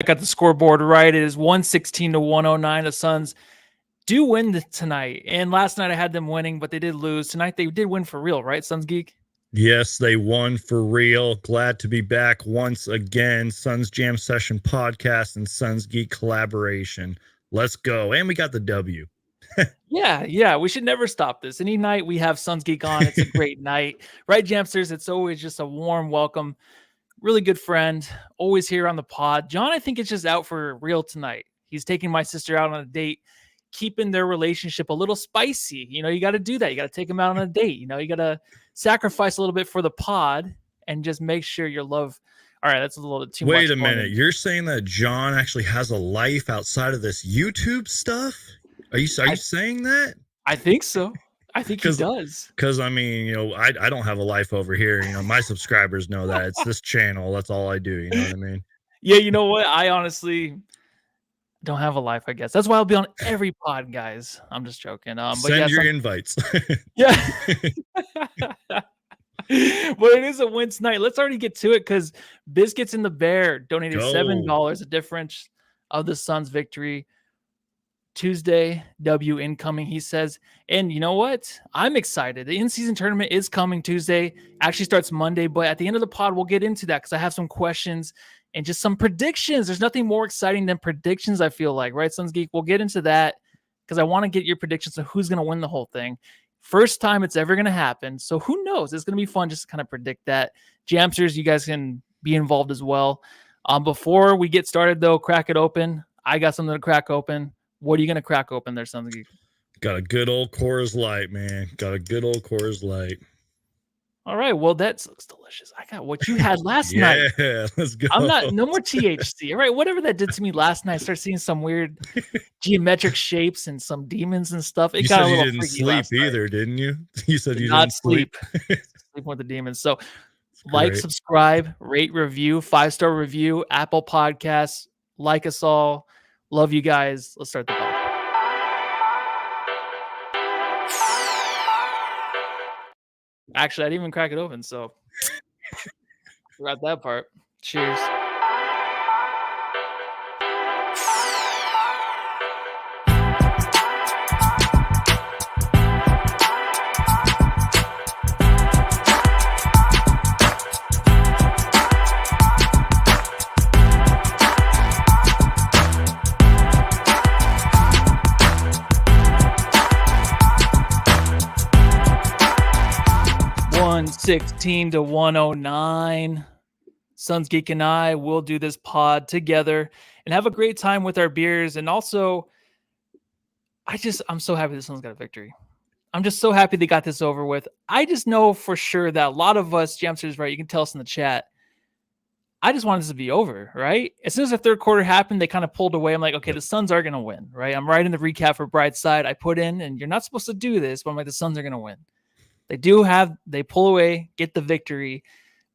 Got the scoreboard right. It is 116-109. The Suns do win tonight. And last night I had them winning, but they did lose. Tonight they did win for real, right, SunsGeek? Yes, they won for real. Glad to be back once again. Suns Jam Session podcast and SunsGeek collaboration. Let's go. And we got the W. Yeah. We should never stop this. Any night we have SunsGeek on, it's a great night. Right, Jamsters? It's always just a warm welcome. Really good friend, always here on the pod. John, I think, is just out for real tonight. He's taking my sister out on a date, keeping their relationship a little spicy. You know, you got to do that. You got to take them out on a date. You know, you got to sacrifice a little bit for the pod and just make sure your love. All right, that's a little bit too much. Wait a minute. You're saying that John actually has a life outside of this YouTube stuff? Are you saying that? I think so. I think he does. Because, I mean, you know, I don't have a life over here. You know, my subscribers know that. It's this channel. That's all I do. You know what I mean? Yeah, you know what? I honestly don't have a life, I guess. That's why I'll be on every pod, guys. I'm just joking. Send your invites. Yeah. But it is a win tonight. Let's already get to it because Biscuits in the Bear donated $7, a difference of the Suns' victory. Tuesday, W incoming, he says. And you know what? I'm excited. The in-season tournament is coming Tuesday. Actually starts Monday, but at the end of the pod, we'll get into that because I have some questions and just some predictions. There's nothing more exciting than predictions, I feel like, right, SunsGeek? We'll get into that because I want to get your predictions of who's going to win the whole thing. First time it's ever going to happen. So who knows? It's going to be fun just to kind of predict that. Jamsters, you guys can be involved as well. Before we get started, though, crack it open. I got something to crack open. What are you going to crack open there, SunsGeek? Got a good old Coors Light, man. Got a good old Coors Light. All right. Well, that looks delicious. I got what you had last night. Yeah, let's go. No more THC. All right. Whatever that did to me last night, I started seeing some weird geometric shapes and some demons and stuff. You said you didn't sleep either, didn't you? You said you didn't sleep. Sleep with the demons. So like, subscribe, rate, review, 5-star review, Apple Podcasts. Like us all. Love you guys. Let's start the pod. Actually, I didn't even crack it open, so forgot that part. Cheers. $116-109. SunsGeek and I will do this pod together and have a great time with our beers. And also, I'm so happy the Suns got a victory. I'm just so happy they got this over with. I just know for sure that a lot of us, Jamsters, right? You can tell us in the chat. I just wanted this to be over, right? As soon as the third quarter happened, they kind of pulled away. I'm like, okay, the Suns are going to win, right? I'm writing the recap for Brightside. I put in, and you're not supposed to do this, but I'm like, the Suns are going to win. They pull away, get the victory,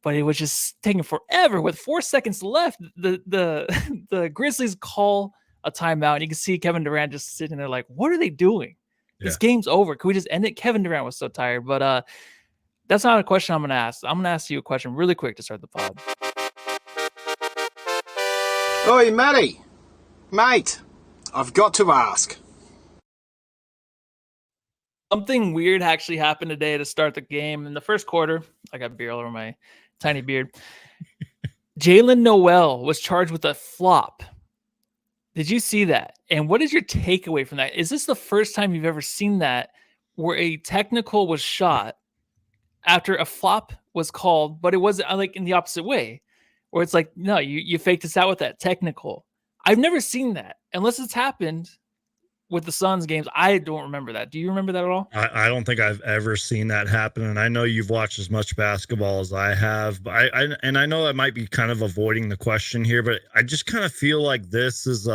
but it was just taking forever. With 4 seconds left, the Grizzlies call a timeout, and you can see Kevin Durant just sitting there like, what are they doing? Yeah. This game's over. Can we just end it? Kevin Durant was so tired, but that's not a question I'm going to ask. I'm going to ask you a question really quick to start the pod. Oi, Matty. Mate, I've got to ask. Something weird actually happened today to start the game. In the first quarter, I got beer all over my tiny beard. Jalen Noel was charged with a flop. Did you see that? And what is your takeaway from that? Is this the first time you've ever seen that where a technical was shot after a flop was called, but it wasn't like in the opposite way, where it's like, no, you faked us out with that technical? I've never seen that unless it's happened with the Suns games. I don't remember that. Do you remember that at all? I don't think I've ever seen that happen. And I know you've watched as much basketball as I have, but I know I might be kind of avoiding the question here, but I just kind of feel like this is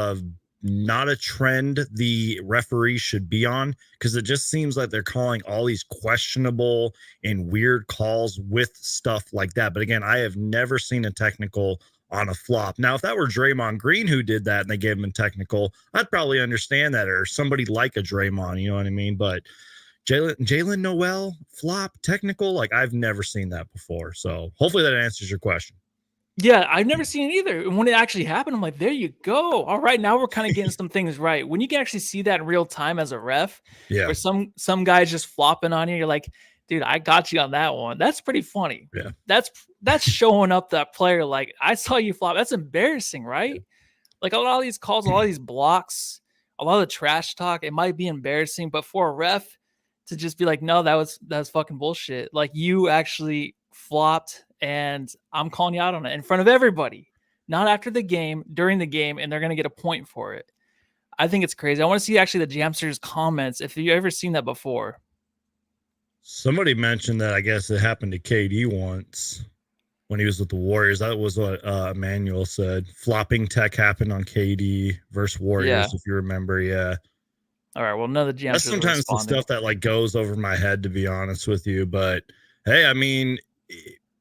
not a trend the referees should be on, because it just seems like they're calling all these questionable and weird calls with stuff like that. But again, I have never seen a technical on a flop. Now, if that were Draymond Green who did that and they gave him a technical, I'd probably understand that, or somebody like a Draymond, you know what I mean? But Jalen Noel flop technical, like I've never seen that before. So hopefully that answers your question. Yeah, I've never seen it either. And when it actually happened, I'm like, there you go. All right, now we're kind of getting some things right. When you can actually see that in real time as a ref, Yeah. where some guy's just flopping on you, you're like, dude, I got you on that one. That's pretty funny. Yeah. That's showing up that player like, I saw you flop. That's embarrassing, right? Like a lot of these calls, a lot of these blocks, a lot of the trash talk, it might be embarrassing, but for a ref to just be like, no, that was fucking bullshit. Like you actually flopped and I'm calling you out on it in front of everybody, not after the game, during the game, and they're gonna get a point for it. I think it's crazy. I want to see actually the Jamsters comments if you've ever seen that before. Somebody mentioned that I guess it happened to KD once when he was with the Warriors. That was what Emmanuel said. Flopping tech happened on KD versus Warriors, if you remember. Yeah. All right. Well, none of the Jamsters That's sometimes the stuff that like goes over my head, to be honest with you. But hey, I mean,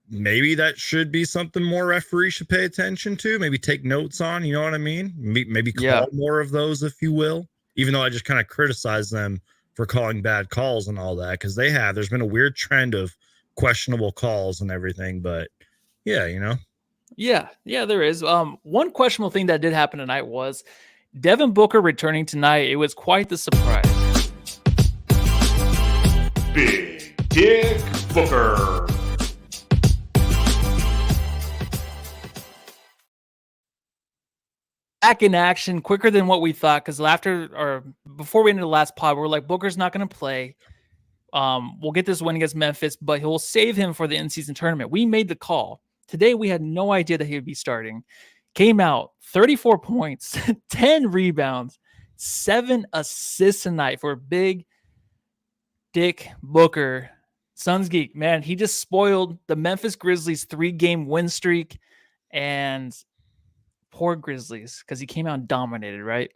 maybe that should be something more referees should pay attention to. Maybe take notes on. You know what I mean? Maybe call more of those, if you will. Even though I just kind of criticize them for calling bad calls and all that, because there's been a weird trend of questionable calls and everything. But yeah, you know. Yeah, there is. One questionable thing that did happen tonight was Devin Booker returning tonight. It was quite the surprise. Big Dick Booker. Back in action quicker than what we thought, because before we ended the last pod, we were like, Booker's not going to play. We'll get this win against Memphis, but he'll save him for the in-season tournament. We made the call. Today, we had no idea that he would be starting. Came out 34 points, 10 rebounds, 7 assists tonight for Big Dick Booker. SunsGeek, man, he just spoiled the Memphis Grizzlies 3-game win streak, and poor Grizzlies, because he came out and dominated, right?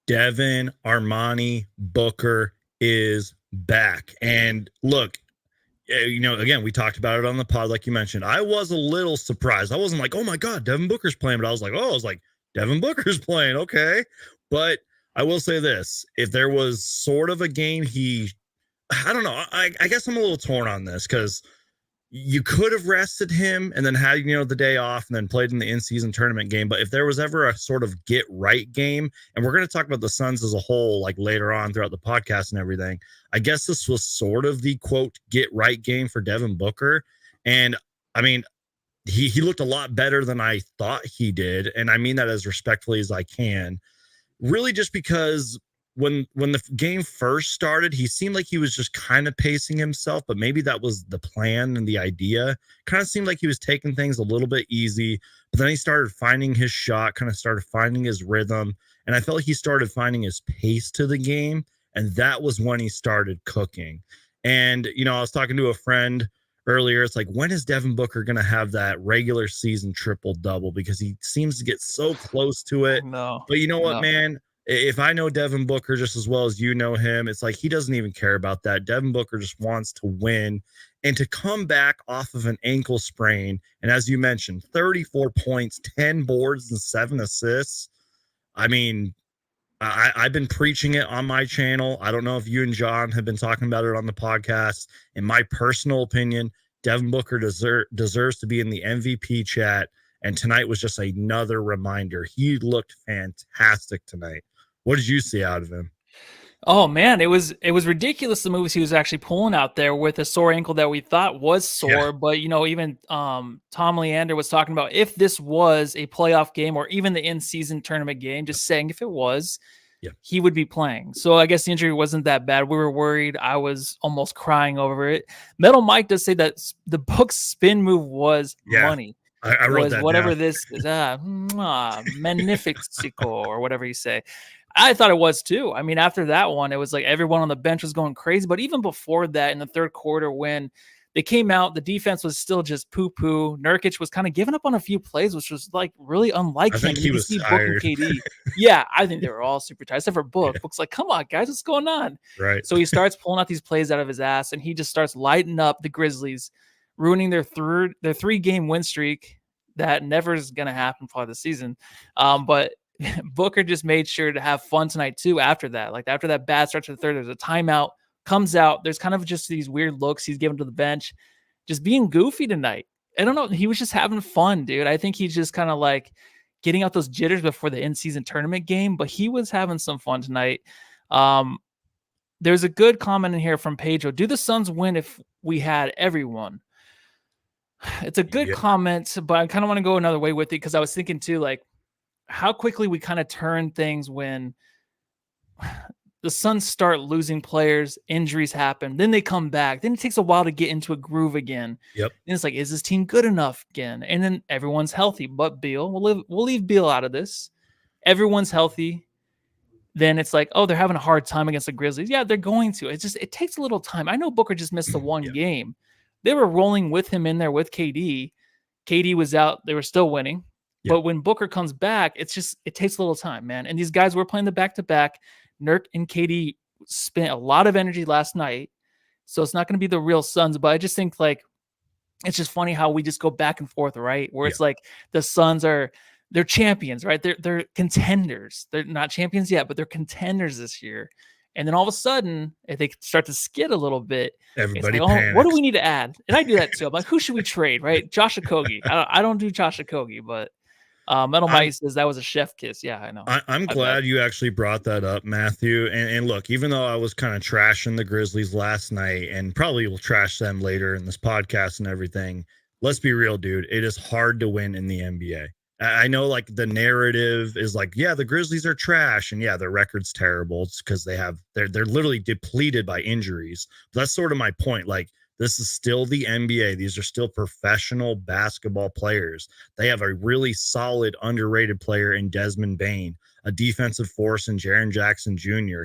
Devin Armani Booker is back. And look, you know, again, we talked about it on the pod, like you mentioned. I was a little surprised. I wasn't like, oh my God, Devin Booker's playing, but I was like, Devin Booker's playing. Okay. But I will say this, if there was sort of a game I don't know. I guess I'm a little torn on this, because you could have rested him and then had, you know, the day off and then played in the in-season tournament game. But if there was ever a sort of get right game, and we're going to talk about the Suns as a whole, like later on throughout the podcast and everything, I guess this was sort of the quote get right game for Devin Booker. And I mean, he looked a lot better than I thought he did. And I mean that as respectfully as I can, really, just because when the game first started, he seemed like he was just kind of pacing himself, but maybe that was the plan and the idea. Kind of seemed like he was taking things a little bit easy, but then he started finding his shot, kind of started finding his rhythm, and I felt like he started finding his pace to the game, and that was when he started cooking. And, you know, I was talking to a friend earlier. It's like, when is Devin Booker going to have that regular season triple-double? Because he seems to get so close to it. No. But you know what, man? If I know Devin Booker just as well as you know him, it's like he doesn't even care about that. Devin Booker just wants to win and to come back off of an ankle sprain. And as you mentioned, 34 points, 10 boards, and 7 assists. I mean, I've been preaching it on my channel. I don't know if you and John have been talking about it on the podcast. In my personal opinion, Devin Booker deserves to be in the MVP chat. And tonight was just another reminder. He looked fantastic tonight. What did you see out of him? Oh man, it was ridiculous, the moves he was actually pulling out there with a sore ankle that we thought was sore. Yeah. But you know, even Tom Leander was talking about if this was a playoff game or even the in-season tournament game, just saying if it was, he would be playing. So I guess the injury wasn't that bad. We were worried. I was almost crying over it. Metal Mike does say that the Book's spin move was money. I wrote that whatever down. This is, magnifico or whatever you say. I thought it was too. I mean, after that one, it was like everyone on the bench was going crazy. But even before that, in the third quarter, when they came out, the defense was still just poo-poo. Nurkic was kind of giving up on a few plays, which was like really unlike him. I think he was tired. Book and KD. Yeah, I think they were all super tired, except for Book. Book's like, come on, guys, what's going on? Right. So he starts pulling out these plays out of his ass, and he just starts lighting up the Grizzlies, ruining their 3-game win streak. That never is going to happen for the season. But Booker just made sure to have fun tonight too. After that, like after that bad start to the third, there's a timeout, comes out. There's kind of just these weird looks he's given to the bench, just being goofy tonight. I don't know. He was just having fun, dude. I think he's just kind of like getting out those jitters before the in-season tournament game, but he was having some fun tonight. There's a good comment in here from Pedro. Do the Suns win if we had everyone? It's a good comment, but I kind of want to go another way with it because I was thinking too, like how quickly we kind of turn things when the Suns start losing players, injuries happen, then they come back. Then it takes a while to get into a groove again. Yep. And it's like, is this team good enough again? And then everyone's healthy, but Beal. We'll leave Beal out of this. Everyone's healthy. Then it's like, oh, they're having a hard time against the Grizzlies. Yeah, they're going to. It takes a little time. I know Booker just missed the one game. They were rolling with him in there with KD. KD was out. They were still winning. But when Booker comes back, it takes a little time, man. And these guys were playing the back-to-back. Nurk and KD spent a lot of energy last night. So it's not going to be the real Suns. But I just think, like, it's just funny how we just go back and forth, right? Where it's like the Suns they're champions, right? They're contenders. They're not champions yet, but they're contenders this year. And then all of a sudden, if they start to skid a little bit, everybody like, panics. What do we need to add? And I do that too. I'm like, who should we trade, right? Josh Okogie. I don't do Josh Okogie, but Metal Mike says that was a chef kiss. Yeah, I know. I'm glad you actually brought that up, Matthew. And look, even though I was kind of trashing the Grizzlies last night and probably will trash them later in this podcast and everything, let's be real, dude. It is hard to win in the NBA. I know, like, the narrative is like, yeah, the Grizzlies are trash, and yeah, their record's terrible. It's because they're literally depleted by injuries. But that's sort of my point. Like, this is still the NBA. These are still professional basketball players. They have a really solid, underrated player in Desmond Bane, a defensive force in Jaren Jackson Jr.,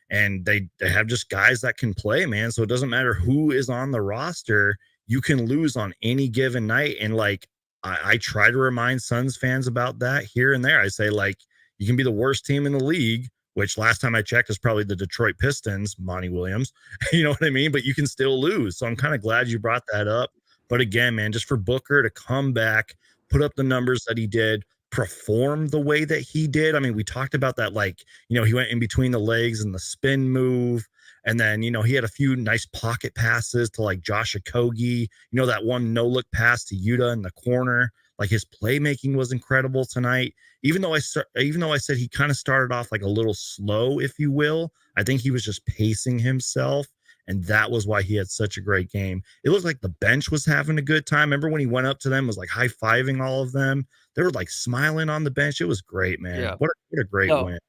and they have just guys that can play, man. So it doesn't matter who is on the roster. You can lose on any given night, and like, I try to remind Suns fans about that here and there. I say, like, you can be the worst team in the league, which last time I checked is probably the Detroit Pistons, Monty Williams. You know what I mean? But you can still lose. So I'm kind of glad you brought that up. But again, man, just for Booker to come back, put up the numbers that he did, perform the way that he did. I mean, we talked about that, like, you know, he went in between the legs and the spin move. And then, you know, he had a few nice pocket passes to, like, Josh Okogie, you know, that one no-look pass to Yuta in the corner. Like, his playmaking was incredible tonight. Even though I said he kind of started off like a little slow, if you will, I think he was just pacing himself. And that was why he had such a great game. It looked like the bench was having a good time. Remember when he went up to them, was like high-fiving all of them? They were like smiling on the bench. It was great, man. Yeah. What a great win.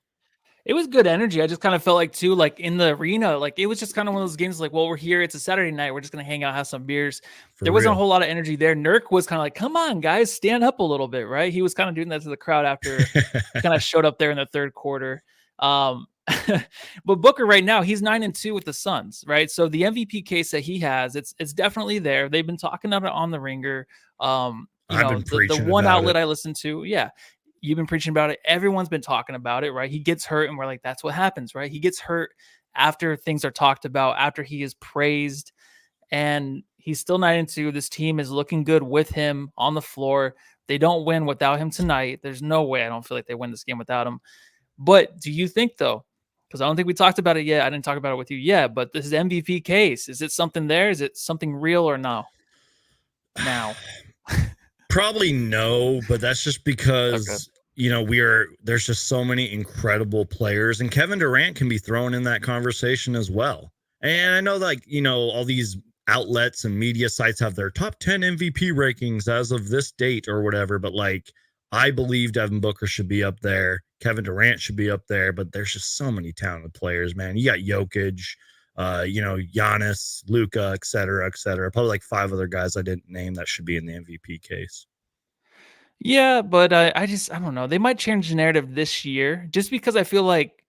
It was good energy. I just kind of felt like, too, like in the arena, like it was just kind of one of those games like, well, we're here. It's a Saturday night. We're just going to hang out, have some beers. There wasn't a whole lot of energy there. Nurk was kind of like, come on, guys, stand up a little bit, right? He was kind of doing that to the crowd after he kind of showed up there in the third quarter. But Booker right now, he's 9-2 with the Suns, right? So the MVP case that he has, it's definitely there. They've been talking about it on the Ringer. I've been preaching the one outlet it. I listen to, you've been preaching about it. Everyone's been talking about it, right? He gets hurt, and we're like, that's what happens, right? He gets hurt after things are talked about, after he is praised, and he's still 9-2. This team is looking good with him on the floor. They don't win without him tonight. There's no way I don't feel like they win this game without him. But do you think, though, because I don't think we talked about it yet. I didn't talk about it with you yet, but this is MVP case. Is it something there? Is it something real or no? Now. Probably no, but that's just because, you know, there's just so many incredible players, and Kevin Durant can be thrown in that conversation as well. And I know, like, you know, all these outlets and media sites have their top 10 MVP rankings as of this date or whatever, but like, I believe Devin Booker should be up there. Kevin Durant should be up there, but there's just so many talented players, man. You got Jokic, you know, Giannis, Luka, et cetera, probably like 5 other guys I didn't name that should be in the MVP case. Yeah, but I don't know. They might change the narrative this year just because I feel like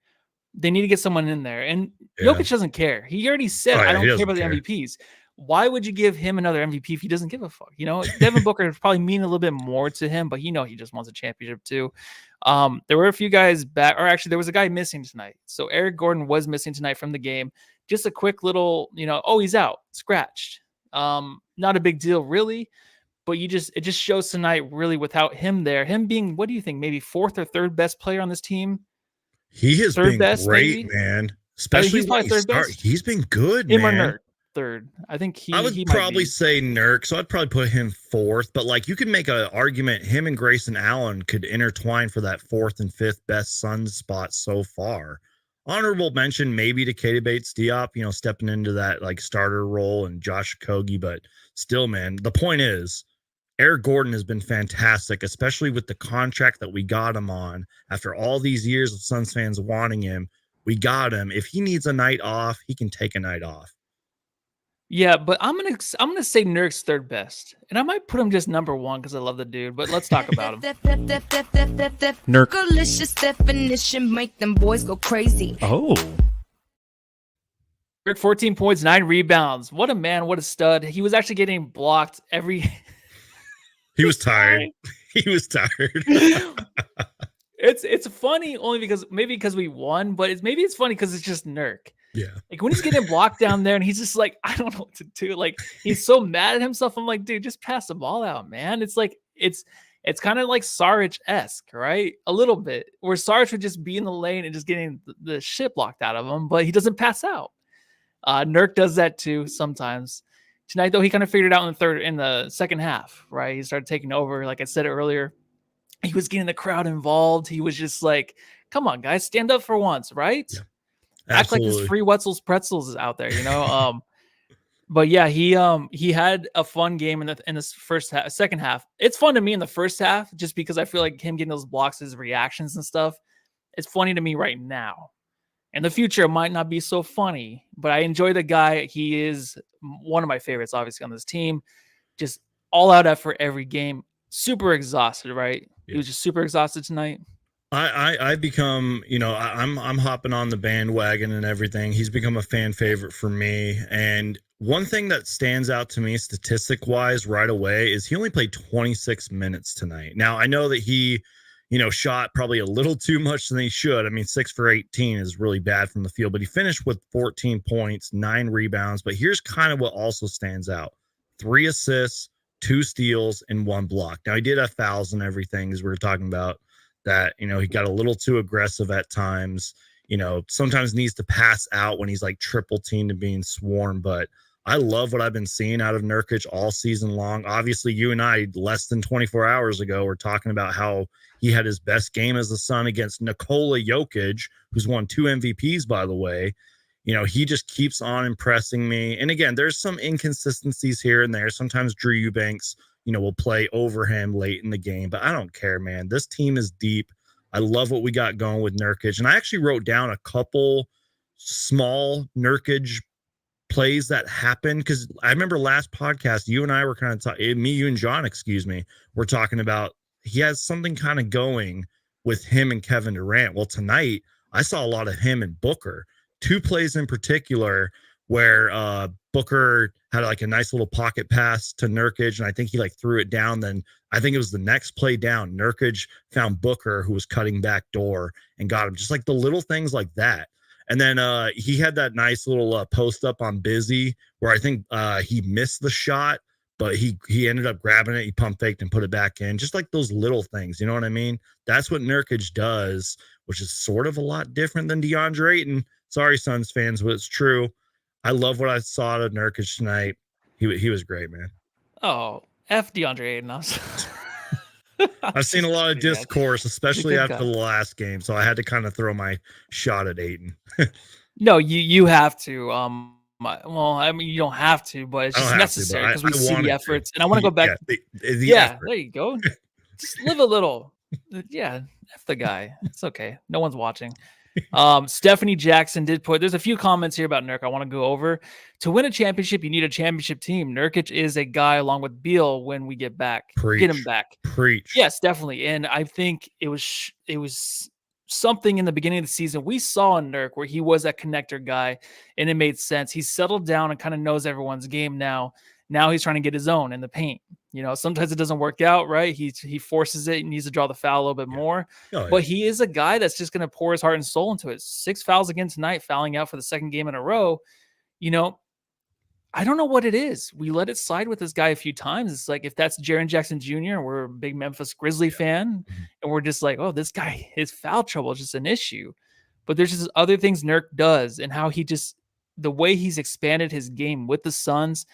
they need to get someone in there. And Jokic doesn't care. He already said, I don't care about the MVPs. Why would you give him another MVP if he doesn't give a fuck? You know, Devin Booker probably mean a little bit more to him, but you know he just wants a championship too. There were a few guys back, or actually there was a guy missing tonight. So Eric Gordon was missing tonight from the game. Just a quick little, you know, oh, he's out, scratched. Not a big deal, really. But it just shows tonight, really, without him there, him being, what do you think, maybe 4th or 3rd best player on this team? He has been great, man. Especially when he started. He's been good, him man. Or Nurk. third. I think I would he might probably be. say Nurk, so I'd probably put him fourth. But like, you could make an argument him and Grayson Allen could intertwine for that fourth and fifth best Suns spot so far. Honorable mention maybe to Katie Bates-Diop, stepping into that like starter role, and Josh Okogie. But still, man, the point is, Eric Gordon has been fantastic, especially with the contract that we got him on. After all these years of Suns fans wanting him, we got him. If he needs a night off, he can take a night off. Yeah, but I'm gonna say Nurk's third best, and I might put him just number one because I love the dude. But let's talk about him. Nurk. Delicious definition make them boys go crazy. Oh. Nurk, 14 points, 9 rebounds. What a man! What a stud! He was actually getting blocked every. He was tired. He was tired. It's funny only because we won, but it's funny because it's just Nurk. Yeah. Like when he's getting blocked down there and he's just like, I don't know what to do. Like he's so mad at himself. I'm like, dude, just pass the ball out, man. It's like it's kind of like Saric-esque, right? A little bit, where Saric would just be in the lane and just getting the shit blocked out of him, but he doesn't pass out. Nurk does that too sometimes. Tonight, though, he kind of figured it out in the second half, right? He started taking over, like I said earlier. He was getting the crowd involved. He was just like, come on, guys, stand up for once, right? Yeah. Act like there's free Wetzel's pretzels out there, But yeah, he had a fun game in the second half. It's fun to me in the first half, just because I feel like him getting those blocks, his reactions and stuff. It's funny to me right now. In the future, it might not be so funny, but I enjoy the guy. He is one of my favorites, obviously, on this team. Just all out effort every game. Super exhausted, right? Yeah. He was just super exhausted tonight. I become, I'm hopping on the bandwagon and everything. He's become a fan favorite for me. And one thing that stands out to me statistic wise right away is he only played 26 minutes tonight. Now I know that he, shot probably a little too much than he should. I mean, 6 for 18 is really bad from the field, but he finished with 14 points, 9 rebounds. But here's kind of what also stands out: 3 assists, 2 steals, and 1 block. Now he did have fouls and everything, as we were talking about. That, he got a little too aggressive at times, sometimes needs to pass out when he's like triple teamed and being swarmed. But I love what I've been seeing out of Nurkic all season long. Obviously, you and I, less than 24 hours ago, were talking about how he had his best game as a Sun against Nikola Jokic, who's won 2 MVPs, by the way. He just keeps on impressing me. And again, there's some inconsistencies here and there. Sometimes Drew Eubanks, will play over him late in the game, but I don't care, man. This team is deep. I love what we got going with Nurkic. And I actually wrote down a couple small Nurkic plays that happened, because I remember last podcast, you and I were kind of talking, you and John, we're talking about he has something kind of going with him and Kevin Durant. Well, tonight I saw a lot of him and Booker. 2 plays in particular where Booker had like a nice little pocket pass to Nurkic, and I think he like threw it down. Then I think it was the next play down, Nurkic found Booker, who was cutting back door, and got him. Just like the little things like that. And then he had that nice little post up on Busy where I think he missed the shot, but he ended up grabbing it. He pump faked and put it back in. Just like those little things, you know what I mean? That's what Nurkic does, which is sort of a lot different than DeAndre Ayton. Sorry, Suns fans, but it's true. I love what I saw of Nurkic tonight. He was great, man. Oh, F DeAndre Ayton. I've seen a lot of discourse, especially after the last game, so I had to kind of throw my shot at Ayton. No, you have to. Well, I mean, you don't have to, but it's just necessary because we see the efforts. And I want to go back. Yeah, there you go. Just live a little. Yeah, F the guy. It's okay. No one's watching. Stephanie Jackson did put, there's a few comments here about Nurk I want to go over. To win a championship, you need a championship team. Nurkic is a guy along with Beal when we get back. Get him back. Preach. Yes, definitely. And I think it was something in the beginning of the season we saw in Nurk where he was that connector guy, and it made sense. He's settled down and kind of knows everyone's game now. Now he's trying to get his own in the paint. Sometimes it doesn't work out, right? He forces it and needs to draw the foul a little bit more. But he is a guy that's just going to pour his heart and soul into it. 6 fouls again tonight, fouling out for the second game in a row. I don't know what it is. We let it slide with this guy a few times. It's like, if that's Jaren Jackson Jr., we're a big Memphis Grizzly fan, and we're just like, oh, this guy, his foul trouble is just an issue. But there's just other things Nurk does and how he just the way he's expanded his game with the Suns,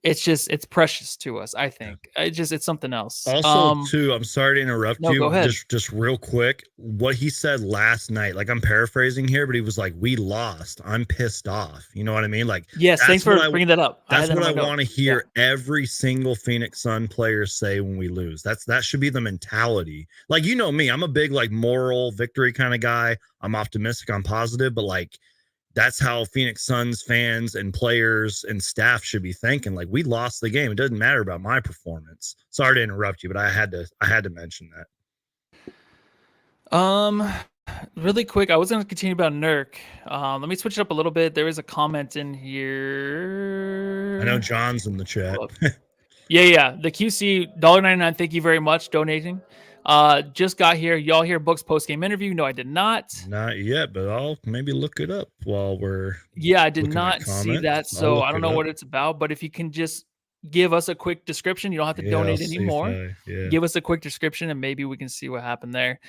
it's precious to us. I think it's something else. Also, too, I'm sorry to interrupt you. Go ahead. Just real quick, what he said last night, like I'm paraphrasing here, but he was like, "We lost. I'm pissed off." You know what I mean? Like, yes, thanks for bringing that up. That's what I want to hear every single Phoenix Sun player say when we lose. That should be the mentality. Like, you know me, I'm a big like moral victory kind of guy. I'm optimistic, I'm positive, but like, that's how Phoenix Suns fans and players and staff should be thinking. Like, we lost the game. It doesn't matter about my performance. Sorry to interrupt you, but I had to mention that. Really quick, I was going to continue about Nurk. Let me switch it up a little bit. There is a comment in here. I know John's in the chat. Yeah. The QC $1.99. Thank you very much donating. Just got here. Y'all hear Book's post-game interview? No, I did not. Not yet, but I'll maybe look it up while we're. Yeah, I did not see that, so I don't know what it's about. But if you can just give us a quick description, you don't have to donate anymore. Give us a quick description, and maybe we can see what happened there.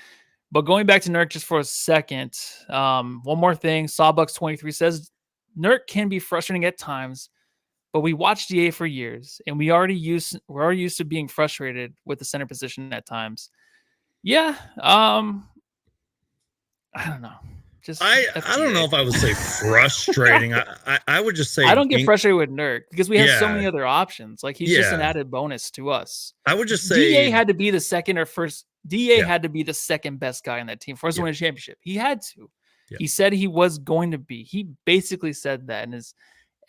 But going back to Nurk just for a second, one more thing. Sawbucks23 says Nurk can be frustrating at times, but we watched DA for years, and we're already used to being frustrated with the center position at times. Yeah. I don't know. I don't know if I would say frustrating. I would just say I don't get frustrated with Nurk because we have so many other options. Like, he's just an added bonus to us. I would just say DA had to be the second or first. DA had to be the second best guy in that team for us to win a championship. He had to. He said he was going to be. He basically said that, and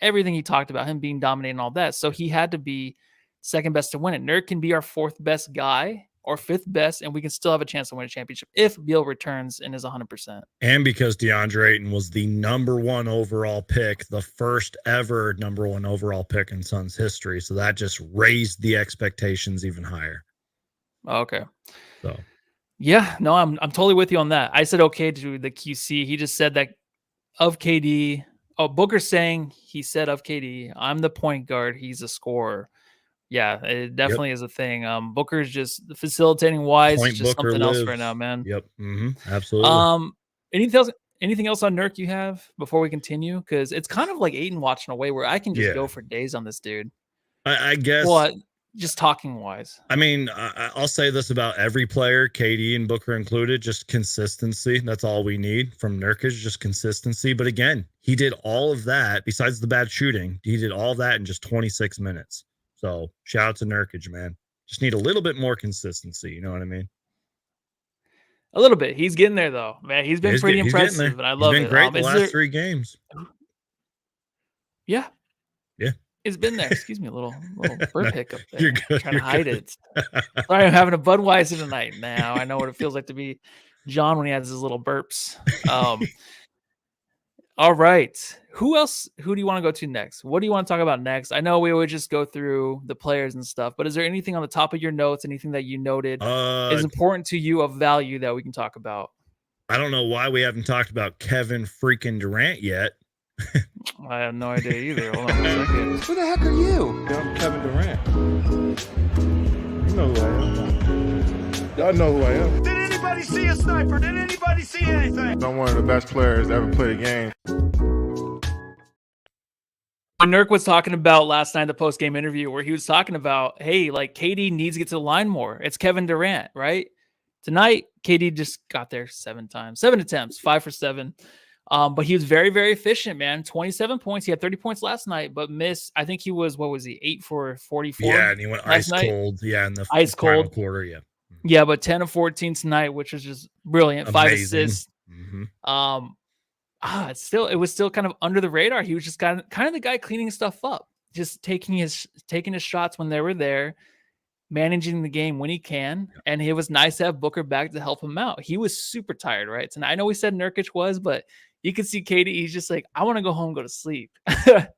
everything he talked about, him being dominating and all that. So he had to be second best to win it. Nurk can be our fourth best guy or fifth best, and we can still have a chance to win a championship if Beal returns and is 100%. And because DeAndre Ayton was the #1 overall pick, the first ever #1 overall pick in Suns history. So that just raised the expectations even higher. Okay. So yeah, no, I'm totally with you on that. I said okay to the QC. He just said that of KD. Oh, Booker's saying he said of KD, I'm the point guard, he's a scorer. Yeah, it definitely is a thing. Booker's just facilitating wise. It's just something else right now, man. Yep. Absolutely. Anything else on Nurk you have before we continue? Because it's kind of like Ayton watching away, where I can just go for days on this dude. I guess. What? Just talking wise. I mean, I'll say this about every player, KD and Booker included, just consistency. That's all we need from Nurkic, just consistency. But again, he did all of that besides the bad shooting. He did all that in just 26 minutes. So shout out to Nurkic, man. Just need a little bit more consistency. You know what I mean? A little bit. He's getting there, though, man. He's been pretty impressive, and I love it. He's been great the last 3 games. Yeah. Yeah. It's been there. Excuse me, a little burp hiccup there. You're good. Trying to hide it. Sorry, I'm having a Budweiser tonight. Now I know what it feels like to be John when he has his little burps. All right. Who do you want to go to next? What do you want to talk about next? I know we always just go through the players and stuff, but is there anything on the top of your notes, anything that you noted is important to you of value that we can talk about? I don't know why we haven't talked about Kevin freaking Durant yet. I have no idea either. Hold on a second. Who the heck are you? I'm Kevin Durant. You know who I am. Y'all know who I am. Did anybody see a sniper? Did anybody see anything? I'm one of the best players to ever play the game. When Nurk was talking about last night, the post-game interview, where he was talking about, hey, like, KD needs to get to the line more. It's Kevin Durant, right? Tonight, KD just got there 7 times. 7 attempts, 5 for 7. But he was very, very efficient, man. 27 points. He had 30 points last night, but missed. I think he was, 8 for 44? Yeah, and he went ice cold. Yeah, in the ice final cold quarter. Yeah. Yeah, but 10 of 14 tonight, which was just brilliant. Amazing. 5 assists. It was still kind of under the radar. He was just kind of the guy cleaning stuff up, just taking his shots when they were there, managing the game when he can. And it was nice to have Booker back to help him out. He was super tired, right? And I know we said Nurkic was, but you could see KD. He's just like, I want to go home and go to sleep.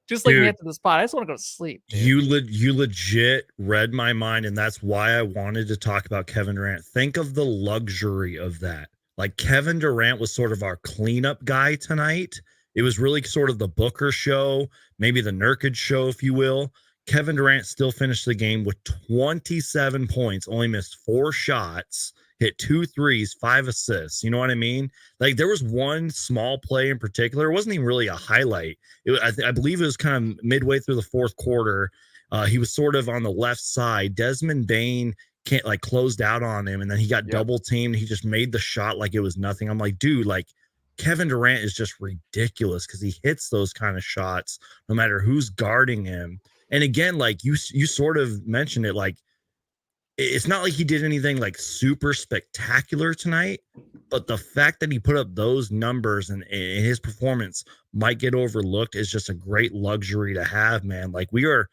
Just like me after the spot. I just want to go to sleep. Dude. You legit read my mind, and that's why I wanted to talk about Kevin Durant. Think of the luxury of that. Like, Kevin Durant was sort of our cleanup guy tonight. It was really sort of the Booker show, maybe the Nurkic show, if you will. Kevin Durant still finished the game with 27 points, only missed 4 shots. hit 2 threes, 5 assists. You know what I mean? Like there was one small play in particular. It wasn't even really a highlight. I believe it was kind of midway through the fourth quarter. He was sort of on the left side. Desmond Bane can't like closed out on him, and then he got double teamed. He just made the shot like it was nothing. I'm like, dude, like Kevin Durant is just ridiculous because he hits those kind of shots no matter who's guarding him. And again, like you sort of mentioned it, like it's not like he did anything like super spectacular tonight, but the fact that he put up those numbers and his performance might get overlooked is just a great luxury to have, man. Like we are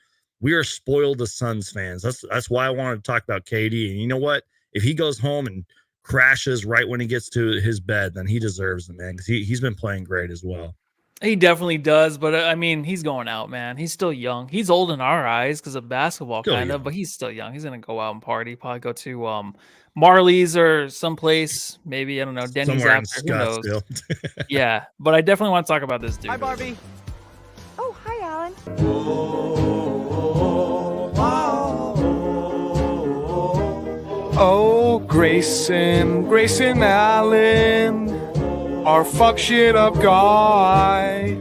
spoiled as Suns fans. That's why I wanted to talk about KD. And you know what? If he goes home and crashes right when he gets to his bed, then he deserves it, man, because he's been playing great as well. He definitely does, but I mean, he's going out, man. He's still young. He's old in our eyes because of basketball, kind of, but he's still young. He's gonna go out and party. Probably go to Marley's or someplace. Maybe I don't know. Denny's Somewhere in after. Who knows? Scottsdale. Yeah, but I definitely want to talk about this dude. Hi, Barbie. Oh, hi, Alan. Oh, Grayson Allen, our fuck shit up guy.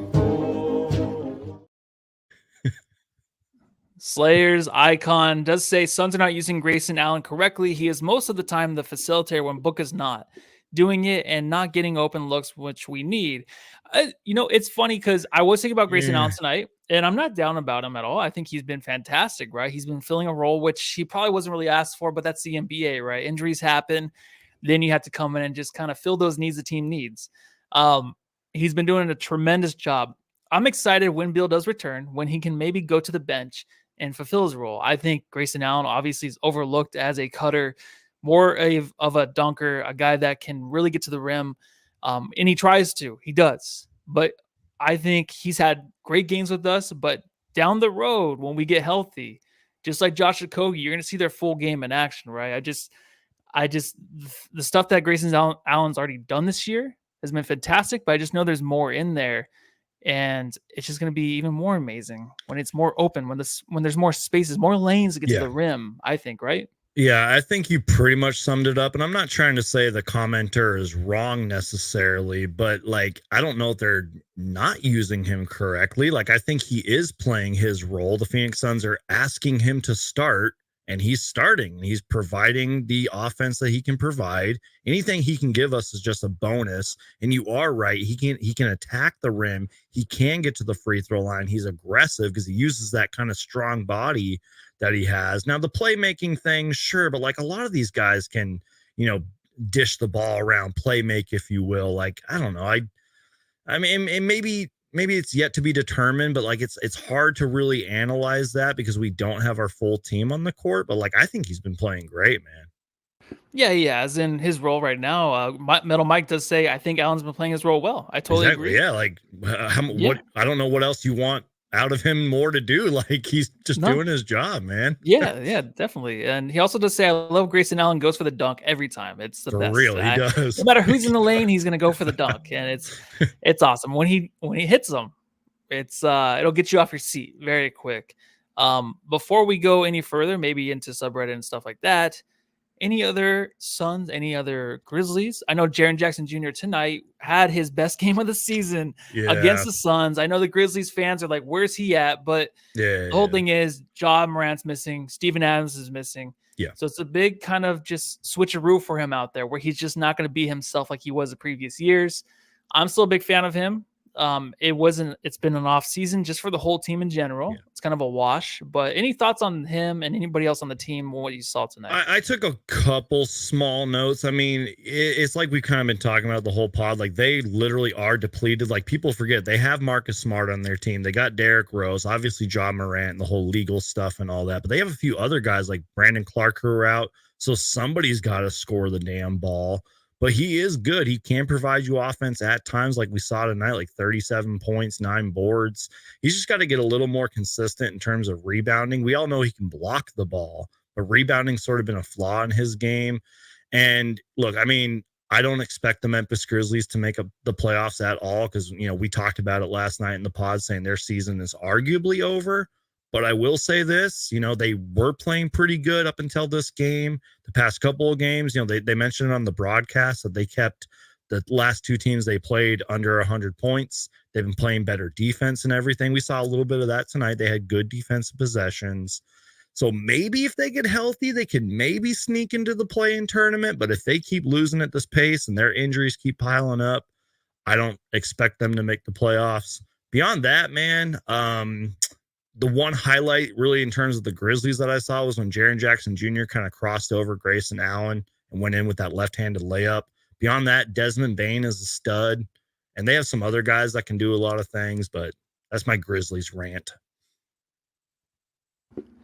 Slayer's icon does say Suns are not using Grayson Allen correctly. He is most of the time the facilitator when Book is not doing it and not getting open looks, which we need. It's funny because I was thinking about Grayson Allen tonight, and I'm not down about him at all. I think he's been fantastic, right? He's been filling a role which he probably wasn't really asked for, but that's the NBA, right? Injuries happen. Then you have to come in and just kind of fill those needs the team needs. He's been doing a tremendous job. I'm excited when Beal does return, when he can maybe go to the bench and fulfill his role. I think Grayson Allen obviously is overlooked as a cutter, more of a dunker, a guy that can really get to the rim. And he tries to, he does. But I think he's had great games with us, but down the road, when we get healthy, just like Josh Okogie, you're going to see their full game in action, right? The stuff that Grayson Allen's already done this year has been fantastic, but I just know there's more in there. And it's just going to be even more amazing when it's more open, when there's more spaces, more lanes to get to the rim, I think, right? Yeah, I think you pretty much summed it up. And I'm not trying to say the commenter is wrong necessarily, but like, I don't know if they're not using him correctly. Like, I think he is playing his role. The Phoenix Suns are asking him to start, and he's starting. He's providing the offense that he can provide. Anything he can give us is just a bonus. And you are right. He can attack the rim. He can get to the free throw line. He's aggressive because he uses that kind of strong body that he has. Now, the playmaking thing, sure, but like a lot of these guys can, dish the ball around, play make, if you will. Like, I don't know. I mean, and maybe it's yet to be determined, but like it's hard to really analyze that because we don't have our full team on the court. But like, I think he's been playing great, man. Yeah, he has in his role right now. Metal Mike does say, I think Allen's been playing his role well. I totally agree. Yeah, like what? I don't know what else you want out of him more to do. Like he's just doing his job, man. Yeah, definitely. And he also does say, I love Grayson Allen goes for the dunk every time. It's the best. Real, he does. No matter who's in the lane, he's gonna go for the dunk, and it's awesome when he hits them. It'll get you off your seat very quick. Before we go any further, maybe into subreddit and stuff like that. Any other Suns, any other Grizzlies? I know Jaren Jackson Jr. tonight had his best game of the season against the Suns. I know the Grizzlies fans are like, where's he at? But the whole thing is Ja Morant's missing. Steven Adams is missing. Yeah. So it's a big kind of just switcheroo for him out there where he's just not going to be himself like he was the previous years. I'm still a big fan of him. It's been an off season just for the whole team in general. Yeah. It's kind of a wash, but any thoughts on him and anybody else on the team, what you saw tonight? I took a couple small notes. I mean, it's like we've kind of been talking about the whole pod. Like they literally are depleted. Like people forget they have Marcus Smart on their team. They got Derrick Rose, obviously Ja Morant and the whole legal stuff and all that, but they have a few other guys like Brandon Clark who are out. So somebody's got to score the damn ball. But he is good. He can provide you offense at times, like we saw tonight, like 37 points, 9 boards. He's just got to get a little more consistent in terms of rebounding. We all know he can block the ball, but rebounding's sort of been a flaw in his game. And look, I mean, I don't expect the Memphis Grizzlies to make the playoffs at all because, we talked about it last night in the pod saying their season is arguably over. But I will say this, they were playing pretty good up until this game. The past couple of games, they mentioned on the broadcast that they kept the last two teams they played under 100 points. They've been playing better defense and everything. We saw a little bit of that tonight. They had good defensive possessions. So maybe if they get healthy, they can maybe sneak into the play-in tournament. But if they keep losing at this pace and their injuries keep piling up, I don't expect them to make the playoffs. Beyond that, man, the one highlight really in terms of the Grizzlies that I saw was when Jaren Jackson Jr. kind of crossed over Grayson Allen and went in with that left-handed layup. Beyond that, Desmond Bane is a stud, and they have some other guys that can do a lot of things, but that's my Grizzlies rant.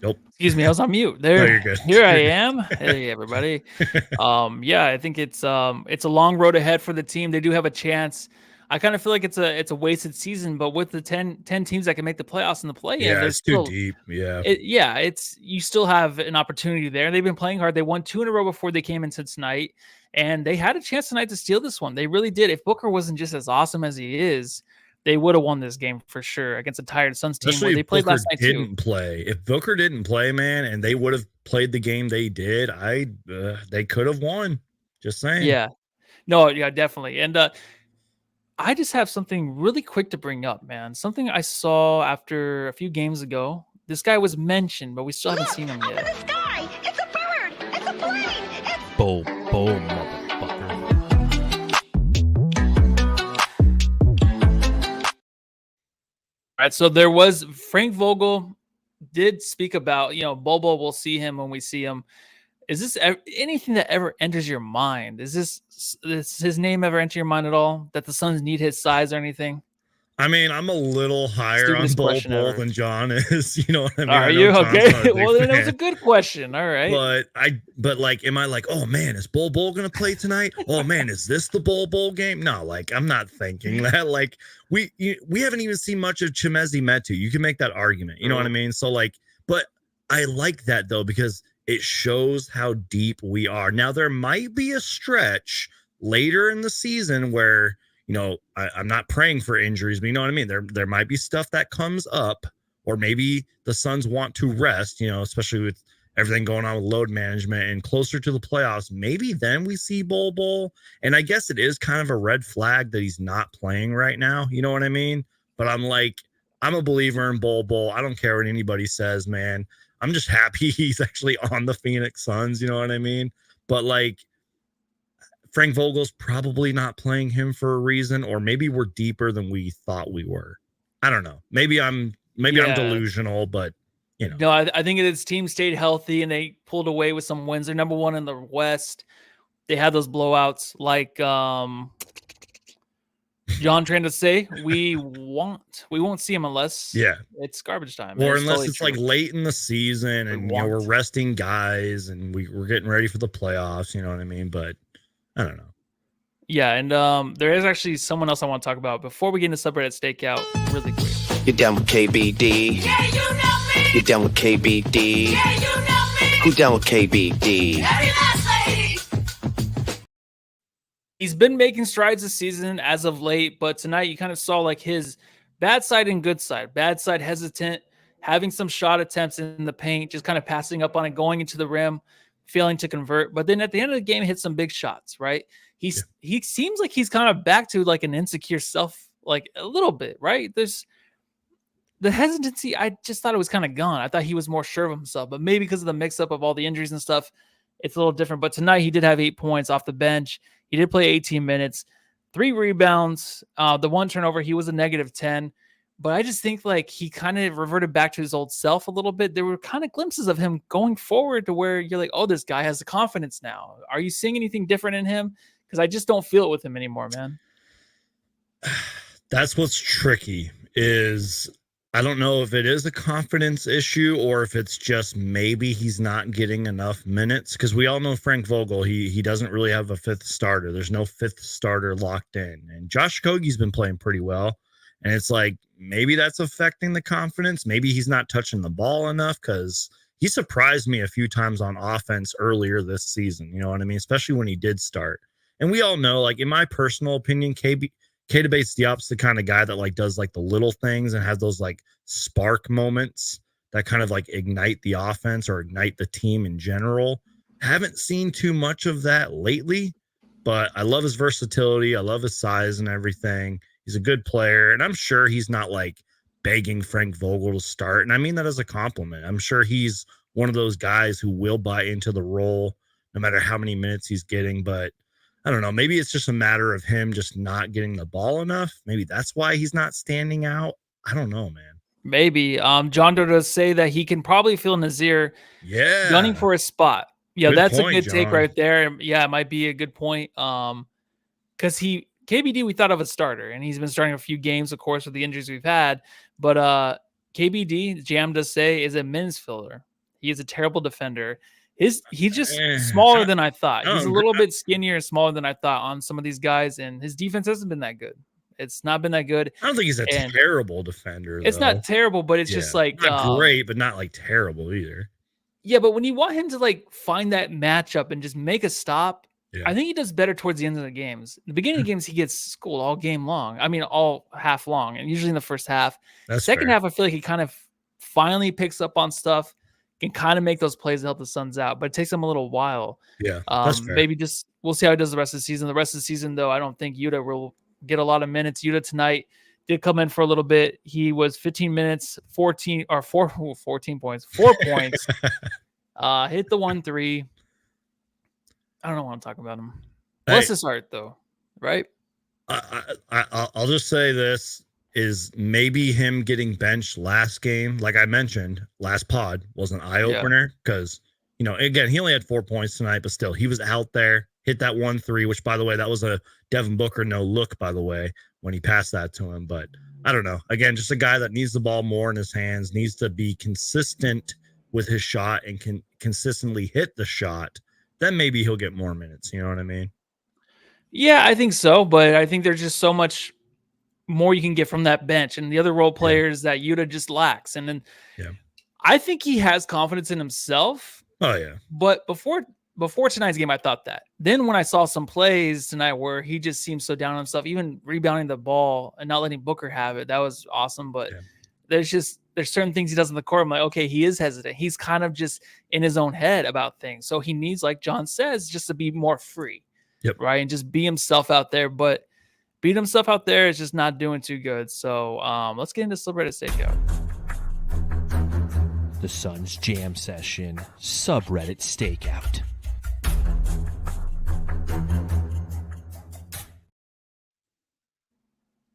Nope. Excuse me, I was on mute. There, No, you're good. Here I am. Hey, everybody. Yeah, I think it's a long road ahead for the team. They do have a chance. I kind of feel like it's a wasted season, but with the 10 teams that can make the playoffs and the play-in, Yeah, it's too deep. Yeah. You still have an opportunity there. They've been playing hard. They won 2 in a row before they came into tonight, and they had a chance tonight to steal this one. They really did. If Booker wasn't just as awesome as he is, they would have won this game for sure against a tired Suns team where they played last night too. If Booker didn't play, man, and they would have played the game they did, they could have won. Just saying. Yeah. No, yeah, definitely. And I just have something really quick to bring up, man. Something I saw after a few games ago. This guy was mentioned, but we still haven't seen him yet. Up in the sky! It's a bird! It's a plane! It's Bol Bol, motherfucker. All right, so there was Frank Vogel did speak about, Bol Bol, we'll see him when we see him. Is this anything that ever enters your mind? Does his name ever enter your mind at all? That the Suns need his size or anything? I mean, I'm a little higher on Bol Bol than John is. You know what I mean? Are you okay? Well, then it was a good question. All right. But am I like, oh man, is Bol Bol gonna play tonight? Oh man, is this the Bol Bol game? No, I'm not thinking that. We haven't even seen much of Chimezie Metu. You can make that argument. You know what I mean? So but I like that though, because it shows how deep we are. Now, there might be a stretch later in the season where, I'm not praying for injuries, but you know what I mean? There might be stuff that comes up, or maybe the Suns want to rest, especially with everything going on with load management and closer to the playoffs. Maybe then we see Bol Bol. And I guess it is kind of a red flag that he's not playing right now. You know what I mean? But I'm a believer in Bol Bol. I don't care what anybody says, man. I'm just happy he's actually on the Phoenix Suns. You know what I mean? But Frank Vogel's probably not playing him for a reason, or maybe we're deeper than we thought we were. I don't know. Maybe I'm delusional, but No, I think his team stayed healthy and they pulled away with some wins. They're number 1 in the West. They had those blowouts like John trying to say we won't see him unless it's garbage time. Or unless it's late in the season and we're resting guys and we're getting ready for the playoffs, you know what I mean? But I don't know. Yeah, and there is actually someone else I want to talk about before we get into Subreddit Stakeout really quick. You're down with KBD. Yeah, you know me! You're down with KBD. Yeah, you know me! Who's down with KBD? Every last lady! He's been making strides this season as of late, but tonight you kind of saw his bad side and good side. Bad side, hesitant, having some shot attempts in the paint, just kind of passing up on it, going into the rim, failing to convert. But then at the end of the game, hit some big shots, right? He seems like he's kind of back to an insecure self, a little bit, right? There's the hesitancy. I just thought it was kind of gone. I thought he was more sure of himself, but maybe because of the mix-up of all the injuries and stuff, it's a little different. But tonight he did have 8 points off the bench. He did play 18 minutes, 3 rebounds, the 1 turnover. He was a -10. But I just think he kind of reverted back to his old self a little bit. There were kind of glimpses of him going forward to where you're like, oh, this guy has the confidence now. Are you seeing anything different in him? Because I just don't feel it with him anymore, man. That's what's tricky is I don't know if it is a confidence issue or if it's just maybe he's not getting enough minutes, because we all know Frank Vogel, he doesn't really have a 5th starter. There's no 5th starter locked in. And Josh Okogie's been playing pretty well. And it's maybe that's affecting the confidence. Maybe he's not touching the ball enough, because he surprised me a few times on offense earlier this season. You know what I mean? Especially when he did start. And we all know, in my personal opinion, Keita Bates-Diop's the kind of guy that does the little things and has those spark moments that kind of like ignite the offense or ignite the team in general. Haven't seen too much of that lately, but I love his versatility. I love his size and everything. He's a good player, and I'm sure he's not like begging Frank Vogel to start. And I mean that as a compliment. I'm sure he's one of those guys who will buy into the role no matter how many minutes he's getting. But I don't know. Maybe it's just a matter of him just not getting the ball enough. Maybe that's why he's not standing out. I don't know, man. Maybe. John Doe does say that he can probably feel Nazir gunning for a spot. Yeah, Good that's point, a good take John. right there. Yeah, it might be a good point. Because KBD we thought of a starter, and he's been starting a few games, of course, with the injuries we've had. But KBD, Jam does say, is a minutes filler. He is a terrible defender. He's just smaller than I thought. He's a little bit skinnier and smaller than I thought on some of these guys, and his defense hasn't been that good. It's not been that good. I don't think he's a terrible defender. It's not terrible, but it's just like not great, but not like terrible either. Yeah, but when you want him to like find that matchup and just make a stop, I think he does better towards the end of the games. The beginning of the games, he gets schooled all game long. I mean, all half long, and usually in the first half. That's Second fair. half, I feel like he kind of finally picks up on stuff, can kind of make those plays to help the Suns out, but it takes him a little while. Yeah, that's fair. Maybe just we'll see how he does the rest of the season. The rest of the season, though, I don't think Yuta will get a lot of minutes. Yuta tonight did come in for a little bit. He was 15 minutes, 14 points, 4 points. Hit the 1-3. I don't know why I'm talking about him. Bless his heart, though, right? I'll just say this is maybe him getting benched last game, like I mentioned, last pod was an eye-opener because, you know, again, he only had 4 points tonight, but still, he was out there, hit that 1-3, which, by the way, that was a Devin Booker no-look, by the way, when he passed that to him. But I don't know. Again, just a guy that needs the ball more in his hands, needs to be consistent with his shot and can consistently hit the shot. Then maybe he'll get more minutes. You know what I mean? Yeah, I think so. But I think there's just so much more you can get from that bench and the other role players that Yuta just lacks. And then I think he has confidence in himself. Oh, yeah. But before tonight's game, I thought that. Then when I saw some plays tonight where he just seems so down on himself, even rebounding the ball and not letting Booker have it, that was awesome. But there's certain things he does in the court. I'm like, okay, he is hesitant. He's kind of just in his own head about things. So he needs, like John says, just to be more free, right? And just be himself out there. But being himself out there is just not doing too good. So let's get into Subreddit Stakeout. The Suns Jam Session Subreddit Stakeout.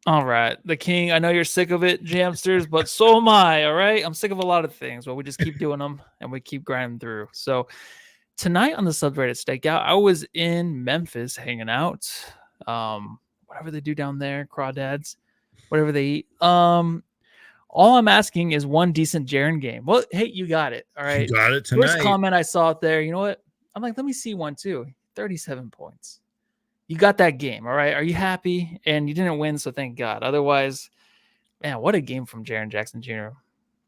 All right, the king. I know you're sick of it, Jamsters, but so am I. All right, I'm sick of a lot of things, but we just keep doing them and we keep grinding through. So tonight on the Subreddit Stakeout, I was in Memphis hanging out. Whatever they do down there, crawdads, whatever they eat. All I'm asking is one decent Jaren game. Well, hey, you got it. All right, You got it tonight. First comment I saw out there. You know what? I'm like, let me see one too. 37 points. You got that game, all right? Are you happy? And you didn't win, so thank God. Otherwise, man, what a game from Jaren Jackson Jr.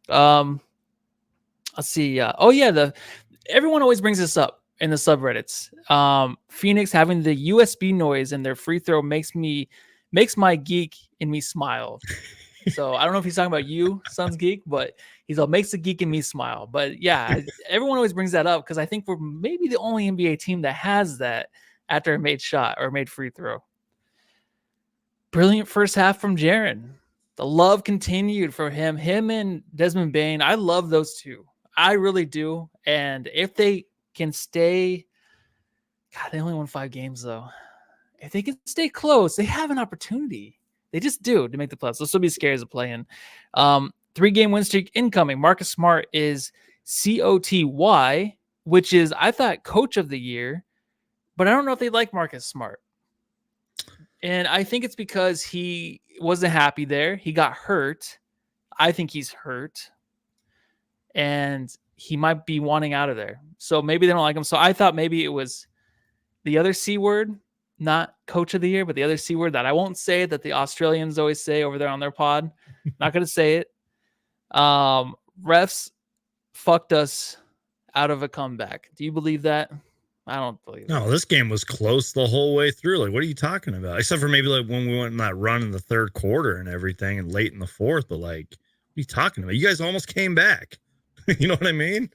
Let's see. Everyone always brings this up in the subreddits. Phoenix having the USB noise in their free throw makes my geek in me smile. So I don't know if he's talking about you, SunsGeek, but he's all makes the geek in me smile. But yeah, everyone always brings that up because I think we're maybe the only NBA team that has that after a made shot or made free throw. Brilliant first half from Jaren. The love continued for him and Desmond Bane. I love those two. I really do. And if they can stay, God, they only won 5 games though. If they can stay close, they have an opportunity. They just do to make the playoffs. This will be scary as a play-in. 3-game win streak incoming. Marcus Smart is COTY, which is, I thought, coach of the year. But I don't know if they like Marcus Smart. And I think it's because he wasn't happy there. He got hurt. I think he's hurt. And he might be wanting out of there. So maybe they don't like him. So I thought maybe it was the other C word, not coach of the year, but the other C word that I won't say that the Australians always say over there on their pod. Not going to say it. Refs fucked us out of a comeback. Do you believe that? I don't believe No, this game was close the whole way through. Like, what are you talking about? Except for maybe like when we went in that run in the third quarter and everything and late in the fourth. But like, what are you talking about? You guys almost came back. You know what I mean?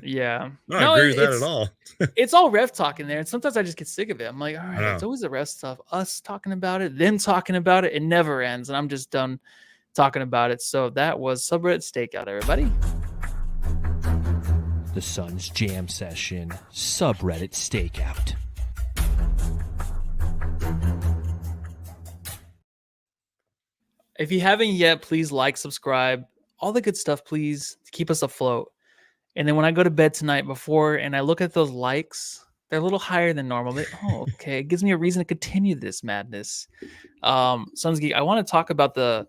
Yeah. I don't agree with that at all. It's all ref talk in there, and sometimes I just get sick of it. I'm like, all right, know. it's always the ref stuff, us talking about it, them talking about it. It never ends, and I'm just done talking about it. So that was Subreddit Stakeout, everybody. The Suns Jam Session Subreddit Stakeout. If you haven't yet, please like, subscribe, all the good stuff, please, to keep us afloat. And then when I go to bed tonight before and I look at those likes, they're a little higher than normal. But, okay, it gives me a reason to continue this madness. SunsGeek, I want to talk about the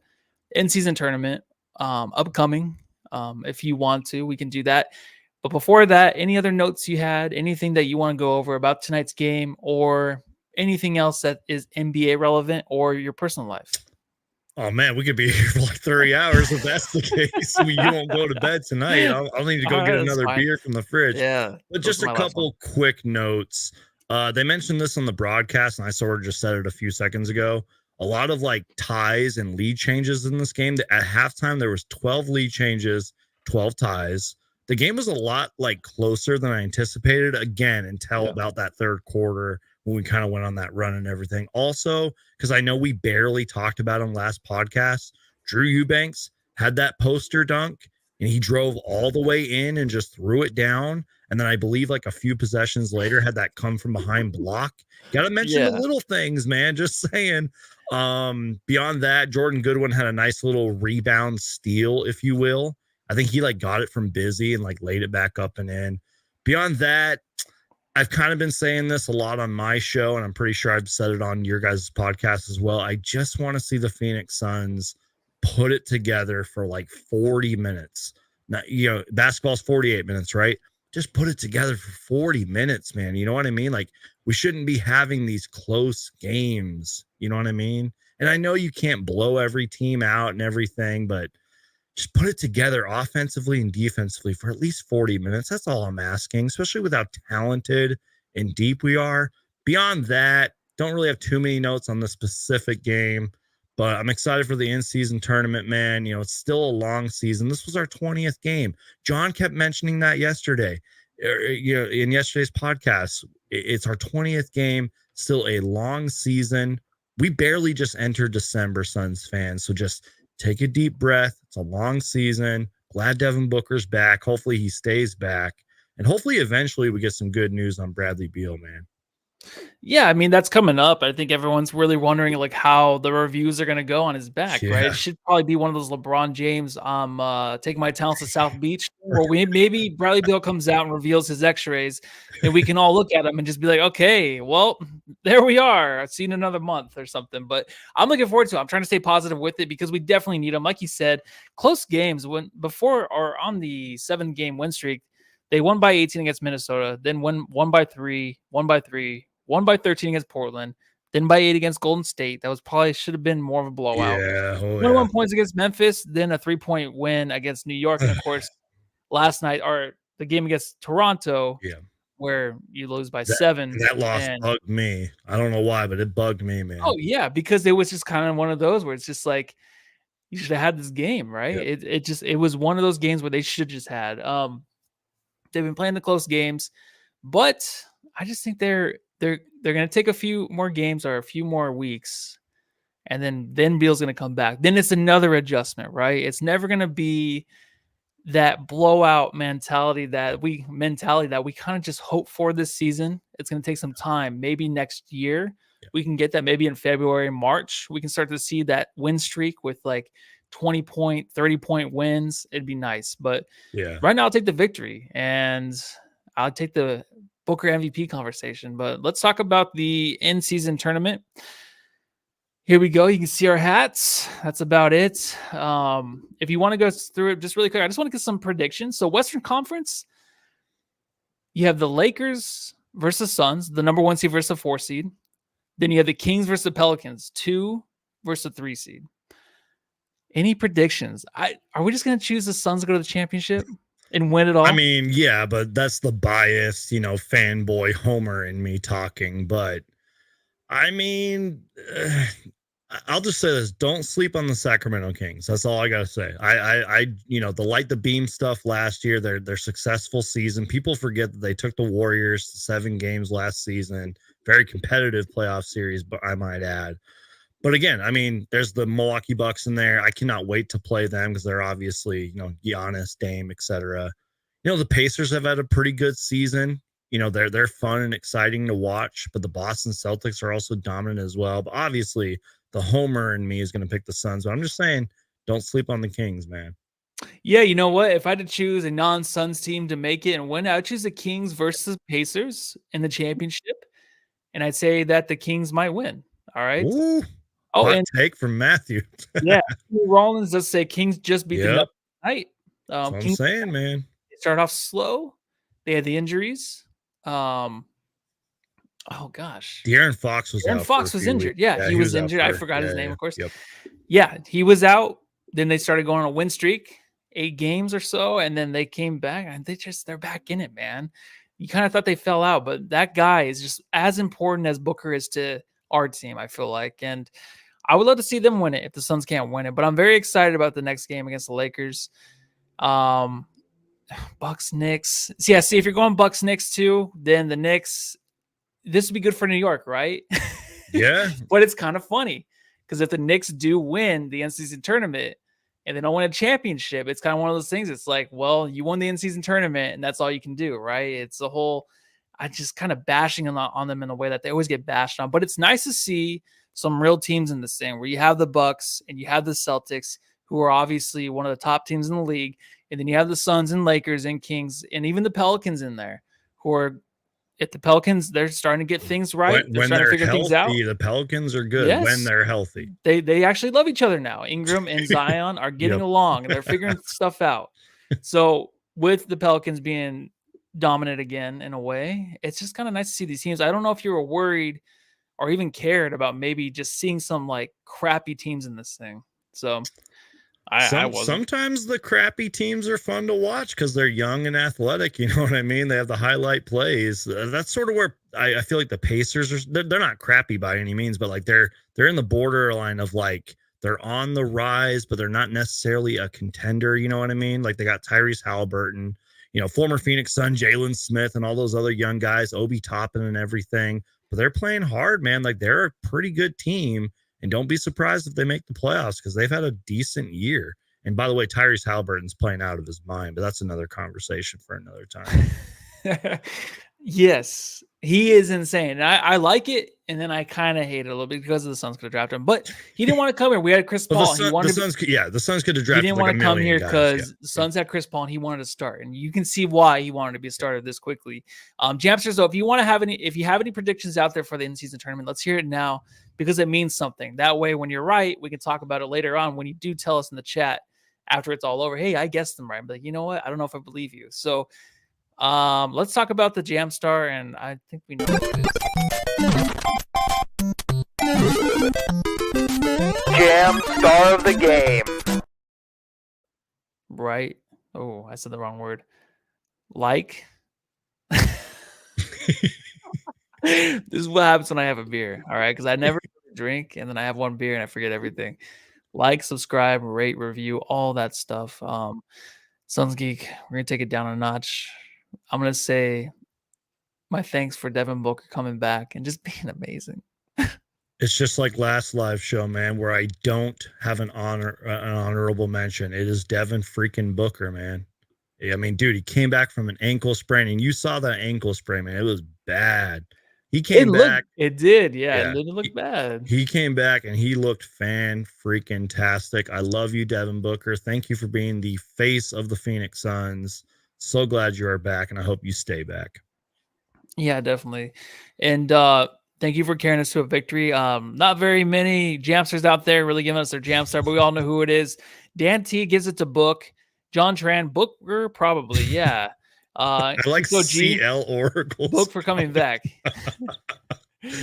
in-season tournament upcoming. If you want to, we can do that. But before that, any other notes you had, anything that you want to go over about tonight's game or anything else that is NBA relevant or your personal life? Oh man, we could be here for like 30 hours if that's the case. You won't go to bed tonight. I'll need to go get another beer from the fridge. Yeah. But just a couple quick notes. They mentioned this on the broadcast, and I sort of just said it a few seconds ago. A lot of like ties and lead changes in this game. At halftime, there was 12 lead changes, 12 ties. The game was a lot like closer than I anticipated. Again, until about that third quarter when we kind of went on that run and everything. Also, because I know we barely talked about him last podcast, Drew Eubanks had that poster dunk and he drove all the way in and just threw it down. And then I believe like a few possessions later had that come from behind block. Got to mention the little things, man. Just saying. Beyond that, Jordan Goodwin had a nice little rebound steal, if you will. I think he like got it from Busy and like laid it back up and in. Beyond that, I've kind of been saying this a lot on my show, and I'm pretty sure I've said it on your guys' podcast as well. I just want to see the Phoenix Suns put it together for like 40 minutes. Now, basketball's 48 minutes, right? Just put it together for 40 minutes, man. You know what I mean? Like, we shouldn't be having these close games. You know what I mean? And I know you can't blow every team out and everything, but just put it together offensively and defensively for at least 40 minutes. That's all I'm asking, especially with how talented and deep we are. Beyond that, don't really have too many notes on the specific game, but I'm excited for the in-season tournament, man. It's still a long season. This was our 20th game. John kept mentioning that yesterday, in yesterday's podcast. It's our 20th game, still a long season. We barely just entered December, Suns fans, so just take a deep breath. It's a long season. Glad Devin Booker's back. Hopefully he stays back. And hopefully eventually we get some good news on Bradley Beal, man. Yeah, I mean, that's coming up. I think everyone's really wondering like how the reviews are going to go on his back, right? It should probably be one of those LeBron James, taking my talents to South Beach. Or maybe Bradley Beal comes out and reveals his x-rays and we can all look at him and just be like, okay, well, there we are. I've seen another month or something. But I'm looking forward to it. I'm trying to stay positive with it because we definitely need them. Like you said, close games before or on the 7-game win streak, they won by 18 against Minnesota, then won by 3, won by 3, won by 13 against Portland, then by 8 against Golden State. That should have been more of a blowout. 21 points against Memphis, then a 3-point win against New York. And of course, last night, or the game against Toronto, where you lose by 7. That loss bugged me. I don't know why, but it bugged me, man. Oh, yeah, because it was just kind of one of those where it's just like, you should have had this game, right? It was one of those games where they should just had. They've been playing the close games, but I just think they're going to take a few more games or a few more weeks, and then Beal's going to come back. Then it's another adjustment, right? It's never going to be that blowout mentality that we kind of just hope for this season. It's going to take some time. Maybe next year we can get that. Maybe in February, March, we can start to see that win streak with like 20-point, 30-point wins. It'd be nice. But right now I'll take the victory and I'll take the Booker MVP conversation. But let's talk about the in-season tournament. Here we go. You can see our hats. That's about it. If you want to go through it just really quick, I just want to get some predictions. So Western Conference, you have the Lakers versus Suns, the number 1 seed versus the 4 seed. Then you have the Kings versus the Pelicans, 2 versus the 3 seed. Any predictions? Are we just going to choose the Suns to go to the championship and win it all? I mean, yeah, but that's the biased, fanboy Homer in me talking. But I mean, I'll just say this: don't sleep on the Sacramento Kings. That's all I gotta say. The light the beam stuff last year, their successful season. People forget that they took the Warriors to 7 games last season. Very competitive playoff series, but I might add. But again, I mean, there's the Milwaukee Bucks in there. I cannot wait to play them because they're obviously, Giannis, Dame, etc. The Pacers have had a pretty good season. They're fun and exciting to watch, but the Boston Celtics are also dominant as well. But obviously, the homer in me is going to pick the Suns. But I'm just saying, don't sleep on the Kings, man. Yeah, you know what? If I had to choose a non-Suns team to make it and win, I would choose the Kings versus Pacers in the championship. And I'd say that the Kings might win. All right. Ooh, hot take from Matthew. Yeah. Rollins does say Kings just beat the Nuggets tonight. That's what Kings, I'm saying, man. They started off slow. They had the injuries. Oh gosh, De'Aaron Fox was De'Aaron out. Fox was injured. Yeah, he was injured. I forgot his name, of course. Yep. Yeah, he was out. Then they started going on a win streak, 8 games or so, and then they came back and they're back in it, man. You kind of thought they fell out, but that guy is just as important as Booker is to our team, I feel like. And I would love to see them win it if the Suns can't win it. But I'm very excited about the next game against the Lakers. Bucks, Knicks. So yeah, see, if you're going Bucks, Knicks too, then the Knicks, this would be good for New York, right? Yeah. But it's kind of funny because if the Knicks do win the in-season tournament and they don't win a championship, it's kind of one of those things. It's like, well, you won the in-season tournament and that's all you can do, right? It's a whole, I just kind of bashing on them in a way that they always get bashed on. But it's nice to see some real teams in this thing where you have the Bucks and you have the Celtics, who are obviously one of the top teams in the league. And then you have the Suns and Lakers and Kings and even the Pelicans in there, who are, if the Pelicans, they're starting to get things right. When starting to figure healthy, things out. The Pelicans are good when they're healthy. They actually love each other now. Ingram and Zion are getting along. And they're figuring stuff out. So with the Pelicans being dominant again in a way, it's just kind of nice to see these teams. I don't know if you were worried or even cared about maybe just seeing some like crappy teams in this thing. So sometimes the crappy teams are fun to watch because they're young and athletic. You know what I mean? They have the highlight plays. That's sort of where I feel like the Pacers are. They're not crappy by any means, but like they're in the borderline of like they're on the rise, but they're not necessarily a contender. You know what I mean? Like they got Tyrese Halliburton, former Phoenix Sun, Jalen Smith, and all those other young guys, Obi Toppin and everything. But they're playing hard, man. Like they're a pretty good team. And don't be surprised if they make the playoffs because they've had a decent year. And by the way, Tyrese Halliburton's playing out of his mind, but that's another conversation for another time. Yes, he is insane. And I like it, and then I kind of hate it a little bit because of the Suns could have drafted him. But he didn't want to come here. We had Chris Paul. The Suns could have drafted. He didn't want to come here because the Suns had Chris Paul and he wanted to start. And you can see why he wanted to be a starter this quickly. Jamsters, though, if you have any predictions out there for the in-season tournament, let's hear it now because it means something. That way, when you're right, we can talk about it later on when you do tell us in the chat after it's all over. Hey, I guessed them right. I'm like, you know what? I don't know if I believe you. So let's talk about the Jamstar, and I think we know what it is. Jamstar of the game. Right. Oh, I said the wrong word. Like. This is what happens when I have a beer. All right. Because I never drink and then I have one beer and I forget everything. Like, subscribe, rate, review, all that stuff. SunsGeek, we're going to take it down a notch. I'm going to say my thanks for Devin Booker coming back and just being amazing. It's just like last live show, man, where I don't have an honorable mention. It is Devin freaking Booker, man. I mean, dude, he came back from an ankle sprain, and you saw that ankle sprain, man. It was bad. He came back. It did, yeah. It didn't look bad. He came back, and he looked fan-freaking-tastic. I love you, Devin Booker. Thank you for being the face of the Phoenix Suns. So glad you are back, and I hope you stay back. Yeah, definitely. And thank you for carrying us to a victory. Not very many Jamsters out there really giving us their Jamstar, but we all know who it is. Dan T gives it to Book. John Tran, Booker, probably, yeah. I like CL Oracle. Book for coming back.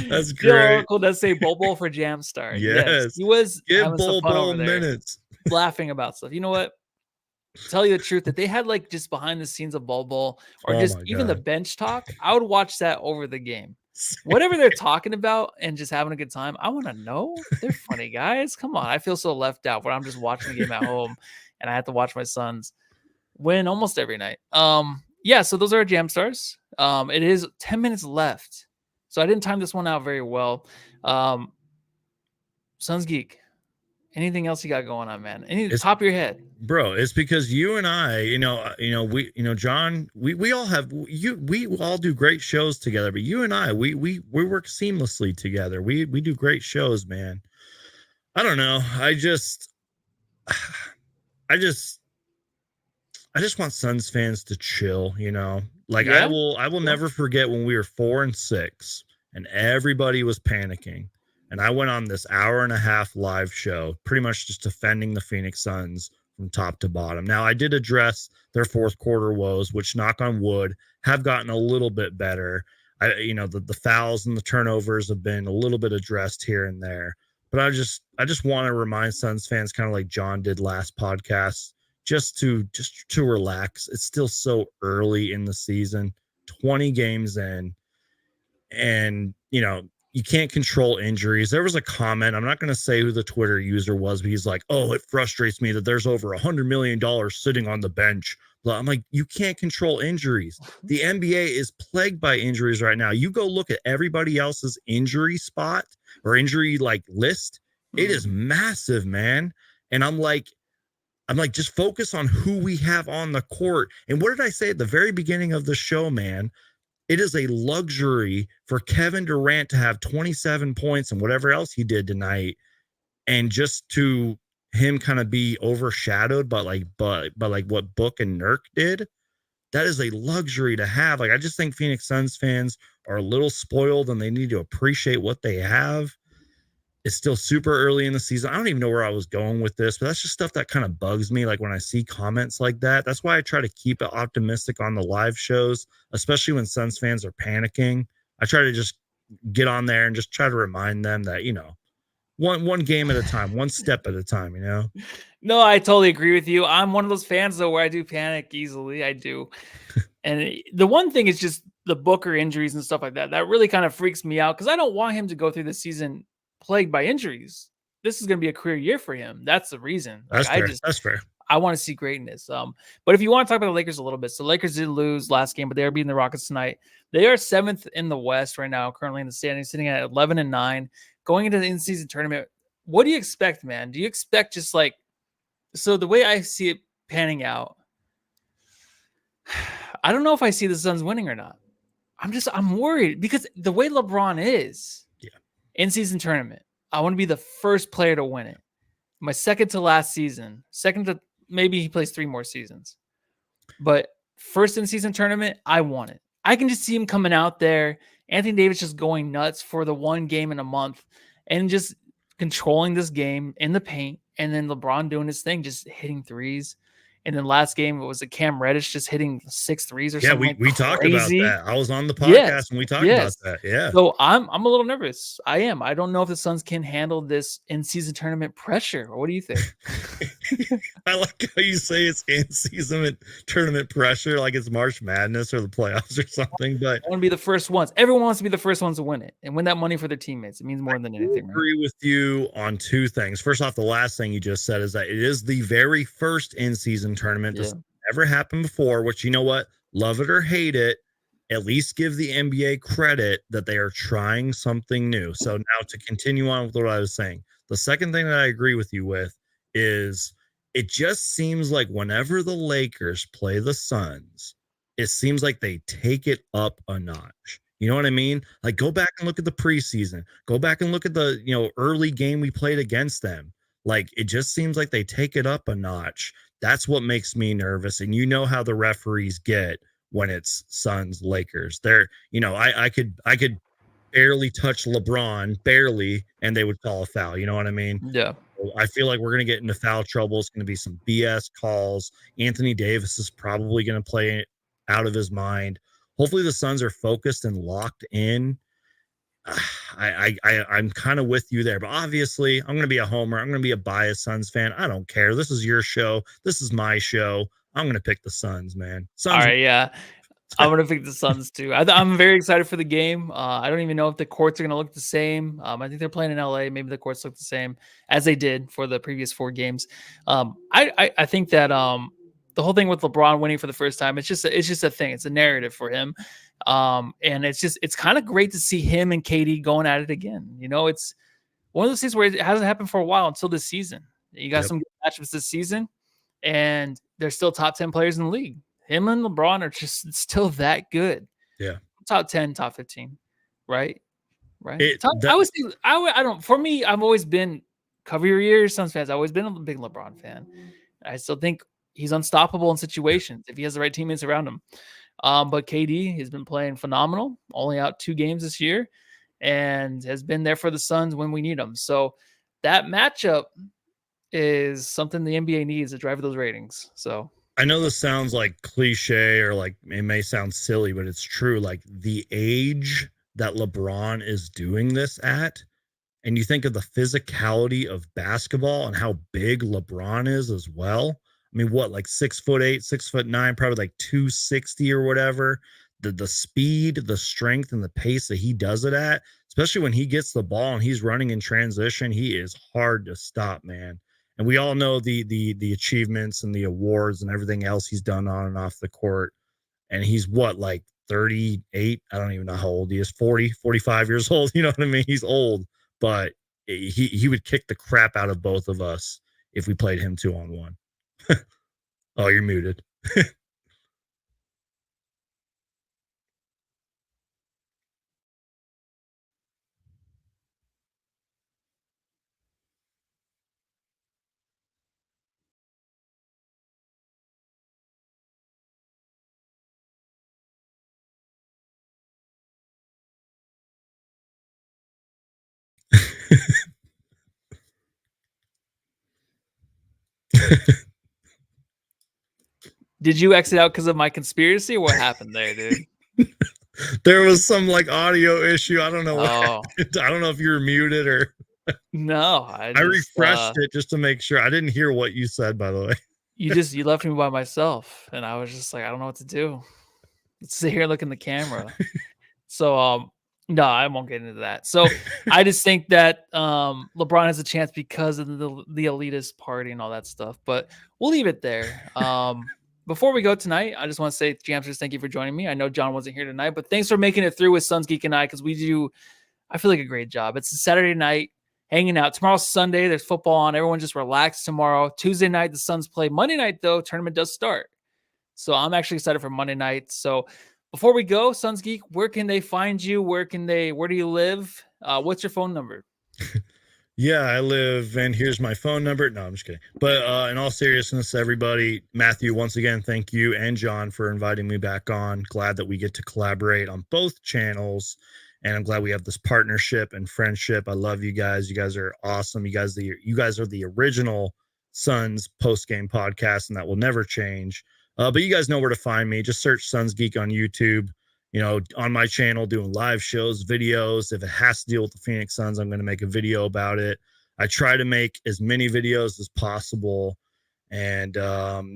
That's great. Oracle does say Bol Bol for Jamstar. Yes. He was give Bol Bol minutes. Laughing about stuff. You know what? Tell you the truth, that they had like just behind the scenes of Bol Bol or just even the bench talk, I would watch that over the game. Whatever they're talking about and just having a good time, I want to know. They're funny guys. Come on. I feel so left out when I'm just watching the game at home and I have to watch my Suns win almost every night. Yeah, so those are our jam stars. It is 10 minutes left. So I didn't time this one out very well. SunsGeek, anything else you got going on, man? Top of your head? Bro, it's because you and I, John, we all have we all do great shows together, but you and I, we work seamlessly together. We do great shows, man. I don't know. I just want Suns fans to chill, Like I will never forget when we were 4-6 and everybody was panicking. And I went on this 1.5-hour live show, pretty much just defending the Phoenix Suns from top to bottom. Now, I did address their fourth quarter woes, which, knock on wood, have gotten a little bit better. The fouls and the turnovers have been a little bit addressed here and there. But I just want to remind Suns fans, kind of like John did last podcast, just to relax. It's still so early in the season, 20 games in, and you can't control injuries. There was a comment, I'm not going to say who the Twitter user was, but he's like, oh, it frustrates me that there's over $100 million sitting on the bench. But I'm like, you can't control injuries. The NBA is plagued by injuries right now. You go look at everybody else's injury spot or injury list. It is massive, man. And I'm like, just focus on who we have on the court. And what did I say at the very beginning of the show, man? It is a luxury for Kevin Durant to have 27 points and whatever else he did tonight, and just to him kind of be overshadowed by what Book and Nurk did. That is a luxury to have. I just think Phoenix Suns fans are a little spoiled and they need to appreciate what they have. It's still super early in the season. I don't even know where I was going with this, but that's just stuff that kind of bugs me. Like when I see comments like that, that's why I try to keep it optimistic on the live shows, especially when Suns fans are panicking. I try to just get on there and just try to remind them that, one game at a time, one step at a time, No, I totally agree with you. I'm one of those fans though, where I do panic easily. I do. And the one thing is just the Booker injuries and stuff like that. That really kind of freaks me out because I don't want him to go through the season plagued by injuries. This is going to be a career year for him. That's the reason. That's fair. I want to see greatness. But if you want to talk about the Lakers a little bit, so Lakers did lose last game, but they are beating the Rockets tonight. They are 7th in the West right now, currently in the standings, sitting at 11-9, going into the in-season tournament. What do you expect, man? Do you expect just so the way I see it panning out, I don't know if I see the Suns winning or not. I'm worried because the way LeBron is, in-season tournament, I want to be the first player to win it. My second to last season, maybe he plays 3 more seasons, but first in-season tournament, I want it. I can just see him coming out there, Anthony Davis just going nuts for the one game in a month and just controlling this game in the paint, and then LeBron doing his thing, just hitting threes. And then last game, it was a Cam Reddish just hitting 6 threes or something. Yeah, we talked about that. I was on the podcast and we talked about that. Yeah. So I'm a little nervous. I am. I don't know if the Suns can handle this in-season tournament pressure. What do you think? I like how you say it's in-season tournament pressure, like it's March Madness or the playoffs or something. But I want to be the first ones. Everyone wants to be the first ones to win it and win that money for their teammates. It means more than anything. I agree with you on 2 things. First off, the last thing you just said is that it is the very first in-season tournament. This never happened before, which, you know what, love it or hate it, at least give the NBA credit that they are trying something new. So now to continue on with what I was saying, the second thing that I agree with you with is it just seems like whenever the Lakers play the Suns, it seems like they take it up a notch. You know what I mean? Like, go back and look at the preseason. Go back and look at the, early game we played against them. Like, it just seems like they take it up a notch. That's what makes me nervous. And you know how the referees get when it's Suns Lakers. They're, I could barely touch LeBron, barely, and they would call a foul. You know what I mean? Yeah. I feel like we're going to get into foul trouble. It's going to be some BS calls. Anthony Davis is probably going to play out of his mind. Hopefully the Suns are focused and locked in. I'm kind of with you there, but obviously I'm going to be a homer. I'm going to be a biased Suns fan. I don't care. This is your show. This is my show. I'm going to pick the Suns, man. Suns. All right, yeah. I'm going to pick the Suns too. I'm very excited for the game. I don't even know if the courts are going to look the same. I think they're playing in LA. Maybe the courts look the same as they did for the previous 4 games. I think that the whole thing with LeBron winning for the first time, it's just a thing. It's a narrative for him. And it's kind of great to see him and KD going at it again. You know, it's one of those things where it hasn't happened for a while until this season. You got some good matchups this season, and they're still top 10 players in the league. Him and LeBron are just still that good. Yeah. Top 10, top 15. Right. For me, I've always been cover your ears, Suns fans. I've always been a big LeBron fan. I still think he's unstoppable in situations if he has the right teammates around him. But KD has been playing phenomenal, only out 2 games this year, and has been there for the Suns when we need them. So that matchup is something the NBA needs to drive those ratings. So I know this sounds like cliche or like it may sound silly, but it's true. Like the age that LeBron is doing this at, and you think of the physicality of basketball and how big LeBron is as well. I mean, what, like 6'8", 6'9", probably like 260 or whatever. The speed, the strength, and the pace that he does it at, especially when he gets the ball and he's running in transition, he is hard to stop, man. And we all know the achievements and the awards and everything else he's done on and off the court. And he's what, like 38? I don't even know how old he is. 40, 45 years old. You know what I mean? He's old, but he would kick the crap out of both of us if we played him 2-on-1. Oh, you're muted. did you exit out because of my conspiracy? What happened there, dude? There was some like audio issue. I don't know. Oh. I don't know if you were muted or No. I refreshed it just to make sure. I didn't hear what you said, by the way. You left me by myself, and I was just like, I don't know what to do. Let's sit here and look in the camera. So no, I won't get into that. So I just think that LeBron has a chance because of the elitist party and all that stuff. But we'll leave it there. Before we go tonight, I just want to say, Jamsters, thank you for joining me. I know John wasn't here tonight, but thanks for making it through with SunsGeek and I, because we do, I feel like, a great job. It's a Saturday night, hanging out. Tomorrow's Sunday. There's football on. Everyone just relax tomorrow. Tuesday night, the Suns play. Monday night, though, tournament does start. So I'm actually excited for Monday night. So before we go, SunsGeek, where can they find you? Where do you live? What's your phone number? Yeah, I live, and here's my phone number. No, I'm just kidding. But in all seriousness, everybody, Matthew, once again, thank you, and John, for inviting me back on. Glad that we get to collaborate on both channels, and I'm glad we have this partnership and friendship. I love you guys. You guys are awesome. You guys are the original Suns post-game podcast, and that will never change. But you guys know where to find me. Just search SunsGeek on YouTube. You know, on my channel, doing live shows, videos. If it has to deal with the Phoenix Suns, I'm going to make a video about it. I try to make as many videos as possible. And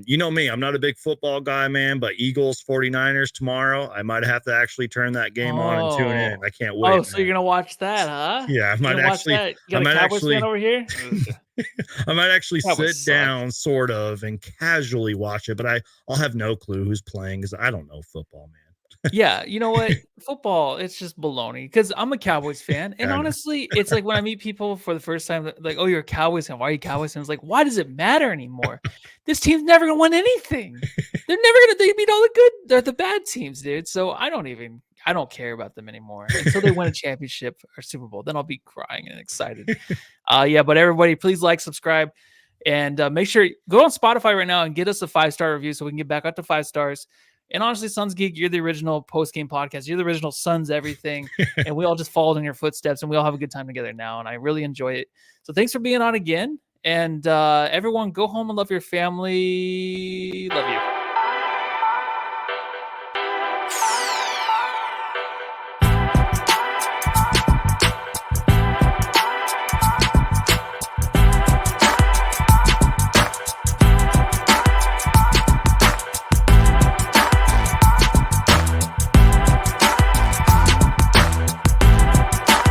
you know me, I'm not a big football guy, man, but Eagles 49ers tomorrow, I might have to actually turn that game on and tune in. I can't wait. Oh, so you're going to watch that, huh? Yeah, I might actually. You got a Cowboys fan over here? I might actually sit down sort of and casually watch it, but I'll have no clue who's playing because I don't know football, man. Yeah, you know what? Football, it's just baloney because I'm a Cowboys fan. And honestly, it's like when I meet people for the first time, like, oh, you're a Cowboys fan. Why are you Cowboys fans? Like, why does it matter anymore? This team's never going to win anything. They beat all the bad teams, dude. So I don't care about them anymore until they win a championship or Super Bowl. Then I'll be crying and excited. Yeah, but everybody, please like, subscribe, and make sure go on Spotify right now and get us a 5-star review so we can get back up to 5 stars. And honestly, SunsGeek, you're the original post-game podcast. You're the original Suns everything. And we all just followed in your footsteps, and we all have a good time together now. And I really enjoy it. So thanks for being on again. And everyone, go home and love your family. Love you.